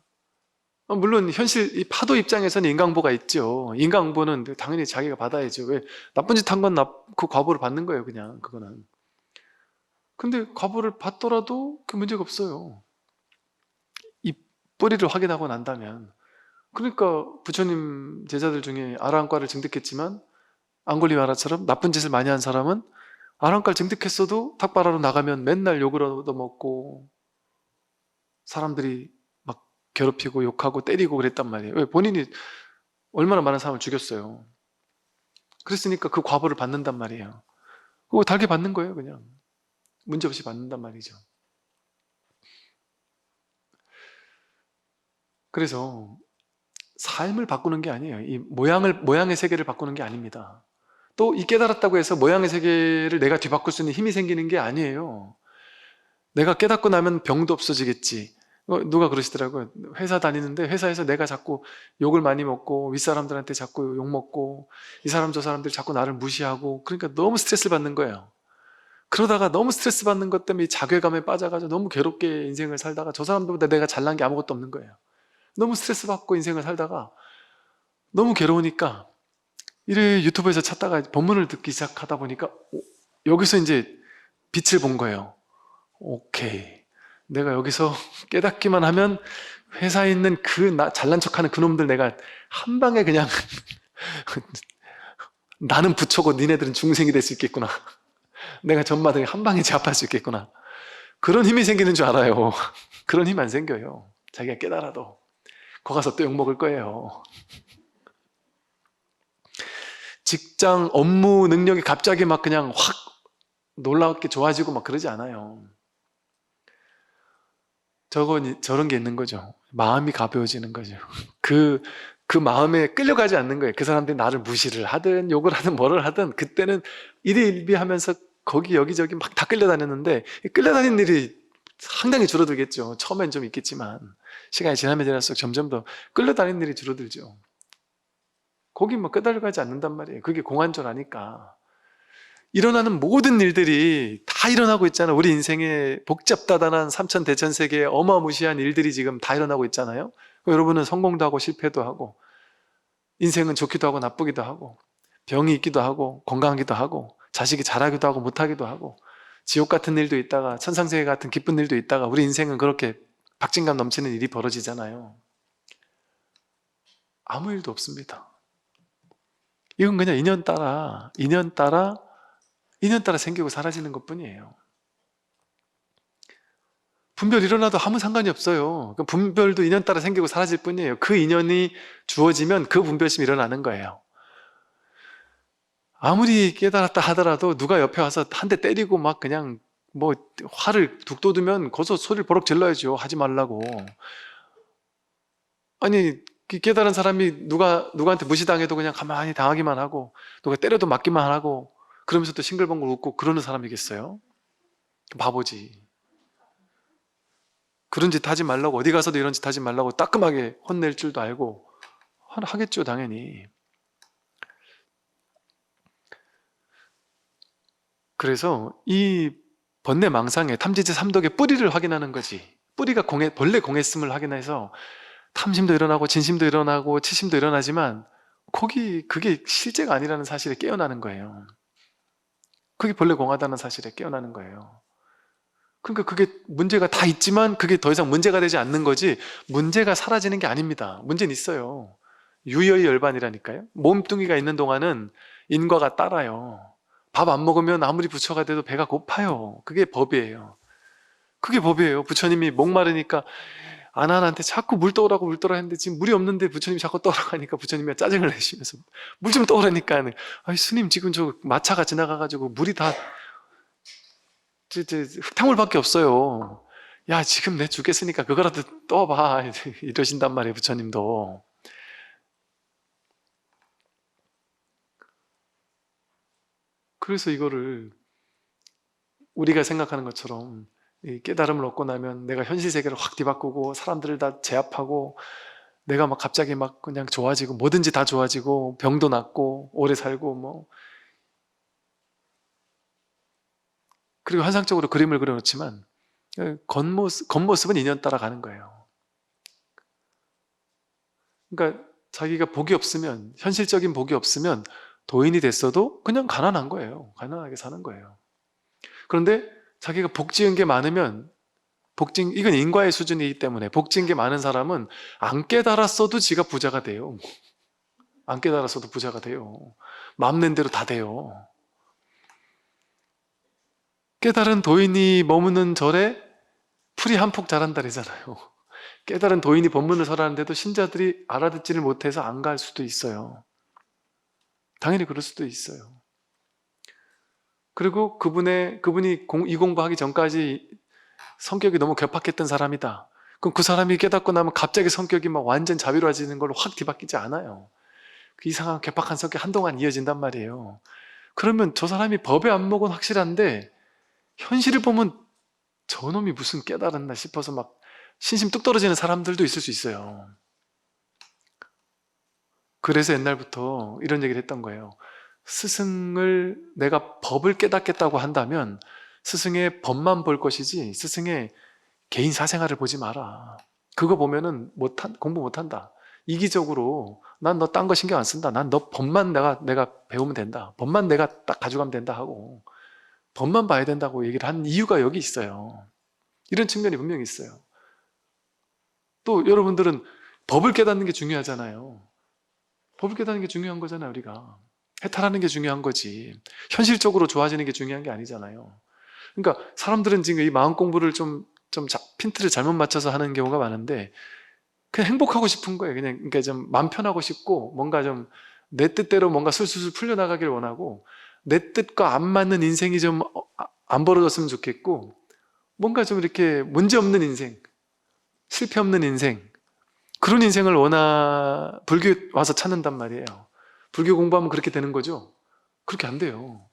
물론 현실 이 파도 입장에서는 인강보가 있죠. 인강보는 당연히 자기가 받아야죠. 왜? 나쁜 짓 한 건 그 과보를 받는 거예요. 그냥 그거는. 근데 과보를 받더라도 그 문제가 없어요. 이 뿌리를 확인하고 난다면. 그러니까 부처님 제자들 중에 아라한과를 증득했지만 앙골리마라처럼 나쁜 짓을 많이 한 사람은 아라한과를 증득했어도 탁바라로 나가면 맨날 욕을 얻어먹고 사람들이 막 괴롭히고 욕하고 때리고 그랬단 말이에요. 왜? 본인이 얼마나 많은 사람을 죽였어요. 그랬으니까 그 과보를 받는단 말이에요. 그거 달게 받는 거예요. 그냥 문제없이 받는단 말이죠. 그래서 삶을 바꾸는 게 아니에요. 이 모양의 세계를 바꾸는 게 아닙니다. 또 이 깨달았다고 해서 모양의 세계를 내가 뒤바꿀 수 있는 힘이 생기는 게 아니에요. 내가 깨닫고 나면 병도 없어지겠지. 누가 그러시더라고요. 회사 다니는데 회사에서 내가 자꾸 욕을 많이 먹고 윗사람들한테 자꾸 욕먹고 이 사람 저 사람들 자꾸 나를 무시하고 그러니까 너무 스트레스를 받는 거예요. 그러다가 너무 스트레스 받는 것 때문에 자괴감에 빠져가지고 너무 괴롭게 인생을 살다가 저 사람들보다 내가 잘난 게 아무것도 없는 거예요. 너무 스트레스 받고 인생을 살다가 너무 괴로우니까 이래 유튜브에서 찾다가 본문을 듣기 시작하다 보니까 여기서 이제 빛을 본 거예요. 오케이, 내가 여기서 깨닫기만 하면 회사에 있는 잘난 척하는 그놈들 내가 한 방에 그냥 나는 부처고 니네들은 중생이 될 수 있겠구나. 내가 전마등에 한 방에 제압할 수 있겠구나. 그런 힘이 생기는 줄 알아요. 그런 힘 안 생겨요. 자기가 깨달아도. 거 가서 또 욕먹을 거예요. 직장 업무 능력이 갑자기 막 그냥 확 놀랍게 좋아지고 막 그러지 않아요. 저런 게 있는 거죠. 마음이 가벼워지는 거죠. 그 마음에 끌려가지 않는 거예요. 그 사람들이 나를 무시를 하든 욕을 하든 뭐를 하든 그때는 일희일비하면서 거기 여기저기 막 다 끌려다녔는데 끌려다니는 일이 상당히 줄어들겠죠. 처음엔 좀 있겠지만 시간이 지나면 지날수록 점점 더 끌려다니는 일이 줄어들죠. 거기 뭐 끌려가지 않는단 말이에요. 그게 공안조라니까. 일어나는 모든 일들이 다 일어나고 있잖아요. 우리 인생에 복잡다단한 삼천대천세계의 어마무시한 일들이 지금 다 일어나고 있잖아요. 여러분은 성공도 하고 실패도 하고 인생은 좋기도 하고 나쁘기도 하고 병이 있기도 하고 건강하기도 하고 자식이 잘하기도 하고 못하기도 하고 지옥 같은 일도 있다가 천상세계 같은 기쁜 일도 있다가 우리 인생은 그렇게 박진감 넘치는 일이 벌어지잖아요. 아무 일도 없습니다. 이건 그냥 인연 따라 생기고 사라지는 것뿐이에요. 분별 일어나도 아무 상관이 없어요. 분별도 인연 따라 생기고 사라질 뿐이에요. 그 인연이 주어지면 그 분별심이 일어나는 거예요. 아무리 깨달았다 하더라도 누가 옆에 와서 한 대 때리고 막 그냥 뭐 화를 둑 돋으면 거기서 소리를 버럭 질러야죠. 하지 말라고. 아니 깨달은 사람이 누구한테 무시당해도 그냥 가만히 당하기만 하고 누가 때려도 맞기만 하고 그러면서 또 싱글벙글 웃고 그러는 사람이겠어요? 바보지. 그런 짓 하지 말라고, 어디 가서도 이런 짓 하지 말라고 따끔하게 혼낼 줄도 알고 하겠죠, 당연히. 그래서 이 번뇌망상의 탐지지 삼독의 뿌리를 확인하는 거지. 뿌리가 본래 공했음을 확인해서 탐심도 일어나고 진심도 일어나고 치심도 일어나지만 그게 실제가 아니라는 사실에 깨어나는 거예요. 그게 본래 공하다는 사실에 깨어나는 거예요. 그러니까 그게 문제가 다 있지만 그게 더 이상 문제가 되지 않는 거지 문제가 사라지는 게 아닙니다. 문제는 있어요. 유여의 열반이라니까요. 몸뚱이가 있는 동안은 인과가 따라요. 밥 안 먹으면 아무리 부처가 돼도 배가 고파요. 그게 법이에요. 그게 법이에요. 부처님이 목마르니까 아나한테 자꾸 물 떠오라고 물 떠오라 했는데 지금 물이 없는데 부처님이 자꾸 떠오라고 하니까 부처님이 짜증을 내시면서 물 좀 떠오라니까, 아이 스님 지금 저 마차가 지나가가지고 물이 다 흙탕물밖에 없어요. 야 지금 내 죽겠으니까 그거라도 떠봐 이러신단 말이에요, 부처님도. 그래서 이거를 우리가 생각하는 것처럼 이 깨달음을 얻고 나면 내가 현실 세계를 확 뒤바꾸고 사람들을 다 제압하고 내가 막 갑자기 막 그냥 좋아지고 뭐든지 다 좋아지고 병도 낫고 오래 살고 뭐, 그리고 환상적으로 그림을 그려놓지만 겉모습은 인연 따라 가는 거예요. 그러니까 자기가 복이 없으면, 현실적인 복이 없으면 도인이 됐어도 그냥 가난한 거예요. 가난하게 사는 거예요. 그런데 자기가 복 지은 게 많으면, 이건 인과의 수준이기 때문에 복 지은 게 많은 사람은 안 깨달았어도 지가 부자가 돼요. 안 깨달았어도 부자가 돼요. 마음 낸 대로 다 돼요. 깨달은 도인이 머무는 절에 풀이 한 폭 자란다리잖아요. 깨달은 도인이 법문을 설하는데도 신자들이 알아듣지를 못해서 안 갈 수도 있어요. 당연히 그럴 수도 있어요. 그리고 그분이 이 공부하기 전까지 성격이 너무 괴팍했던 사람이다. 그럼 그 사람이 깨닫고 나면 갑자기 성격이 막 완전 자비로워지는 걸로 확 뒤바뀌지 않아요. 그 이상한 괴팍한 성격이 한동안 이어진단 말이에요. 그러면 저 사람이 법의 안목은 확실한데 현실을 보면 저놈이 무슨 깨달았나 싶어서 막 신심 뚝 떨어지는 사람들도 있을 수 있어요. 그래서 옛날부터 이런 얘기를 했던 거예요. 스승을, 내가 법을 깨닫겠다고 한다면 스승의 법만 볼 것이지 스승의 개인 사생활을 보지 마라. 그거 보면은 공부 못한다. 이기적으로 난 너 딴 거 신경 안 쓴다. 난 너 법만 내가 배우면 된다. 법만 내가 딱 가져가면 된다 하고 법만 봐야 된다고 얘기를 한 이유가 여기 있어요. 이런 측면이 분명히 있어요. 또 여러분들은 법을 깨닫는 게 중요하잖아요. 법을 깨닫는 게 중요한 거잖아요. 우리가 해탈하는 게 중요한 거지 현실적으로 좋아지는 게 중요한 게 아니잖아요. 그러니까 사람들은 지금 이 마음 공부를 좀 핀트를 잘못 맞춰서 하는 경우가 많은데 그냥 행복하고 싶은 거예요. 그러니까 좀 마음 편하고 싶고 뭔가 좀 내 뜻대로 뭔가 술술 풀려나가길 원하고 내 뜻과 안 맞는 인생이 좀 안 벌어졌으면 좋겠고 뭔가 좀 이렇게 문제 없는 인생, 실패 없는 인생, 그런 인생을 불교에 와서 찾는단 말이에요. 불교 공부하면 그렇게 되는 거죠? 그렇게 안 돼요.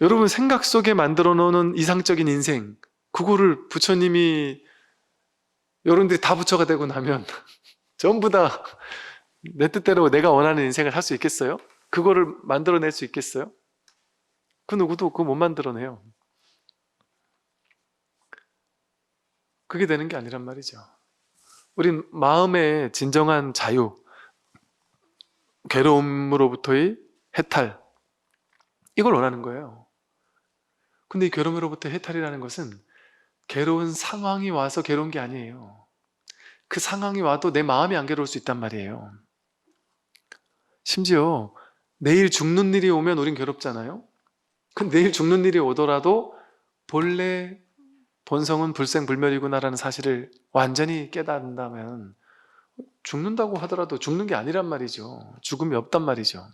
여러분 생각 속에 만들어 놓는 이상적인 인생, 그거를 부처님이 여러분들이 다 부처가 되고 나면 전부 다 내 뜻대로 내가 원하는 인생을 살 수 있겠어요? 그거를 만들어낼 수 있겠어요? 그 누구도 그거 못 만들어내요. 그게 되는 게 아니란 말이죠. 우린 마음의 진정한 자유, 괴로움으로부터의 해탈, 이걸 원하는 거예요. 근데 이 괴로움으로부터의 해탈이라는 것은 괴로운 상황이 와서 괴로운 게 아니에요. 그 상황이 와도 내 마음이 안 괴로울 수 있단 말이에요. 심지어 내일 죽는 일이 오면 우린 괴롭잖아요. 근데 내일 죽는 일이 오더라도 본래 본성은 불생불멸이구나라는 사실을 완전히 깨닫는다면 죽는다고 하더라도 죽는 게 아니란 말이죠. 죽음이 없단 말이죠.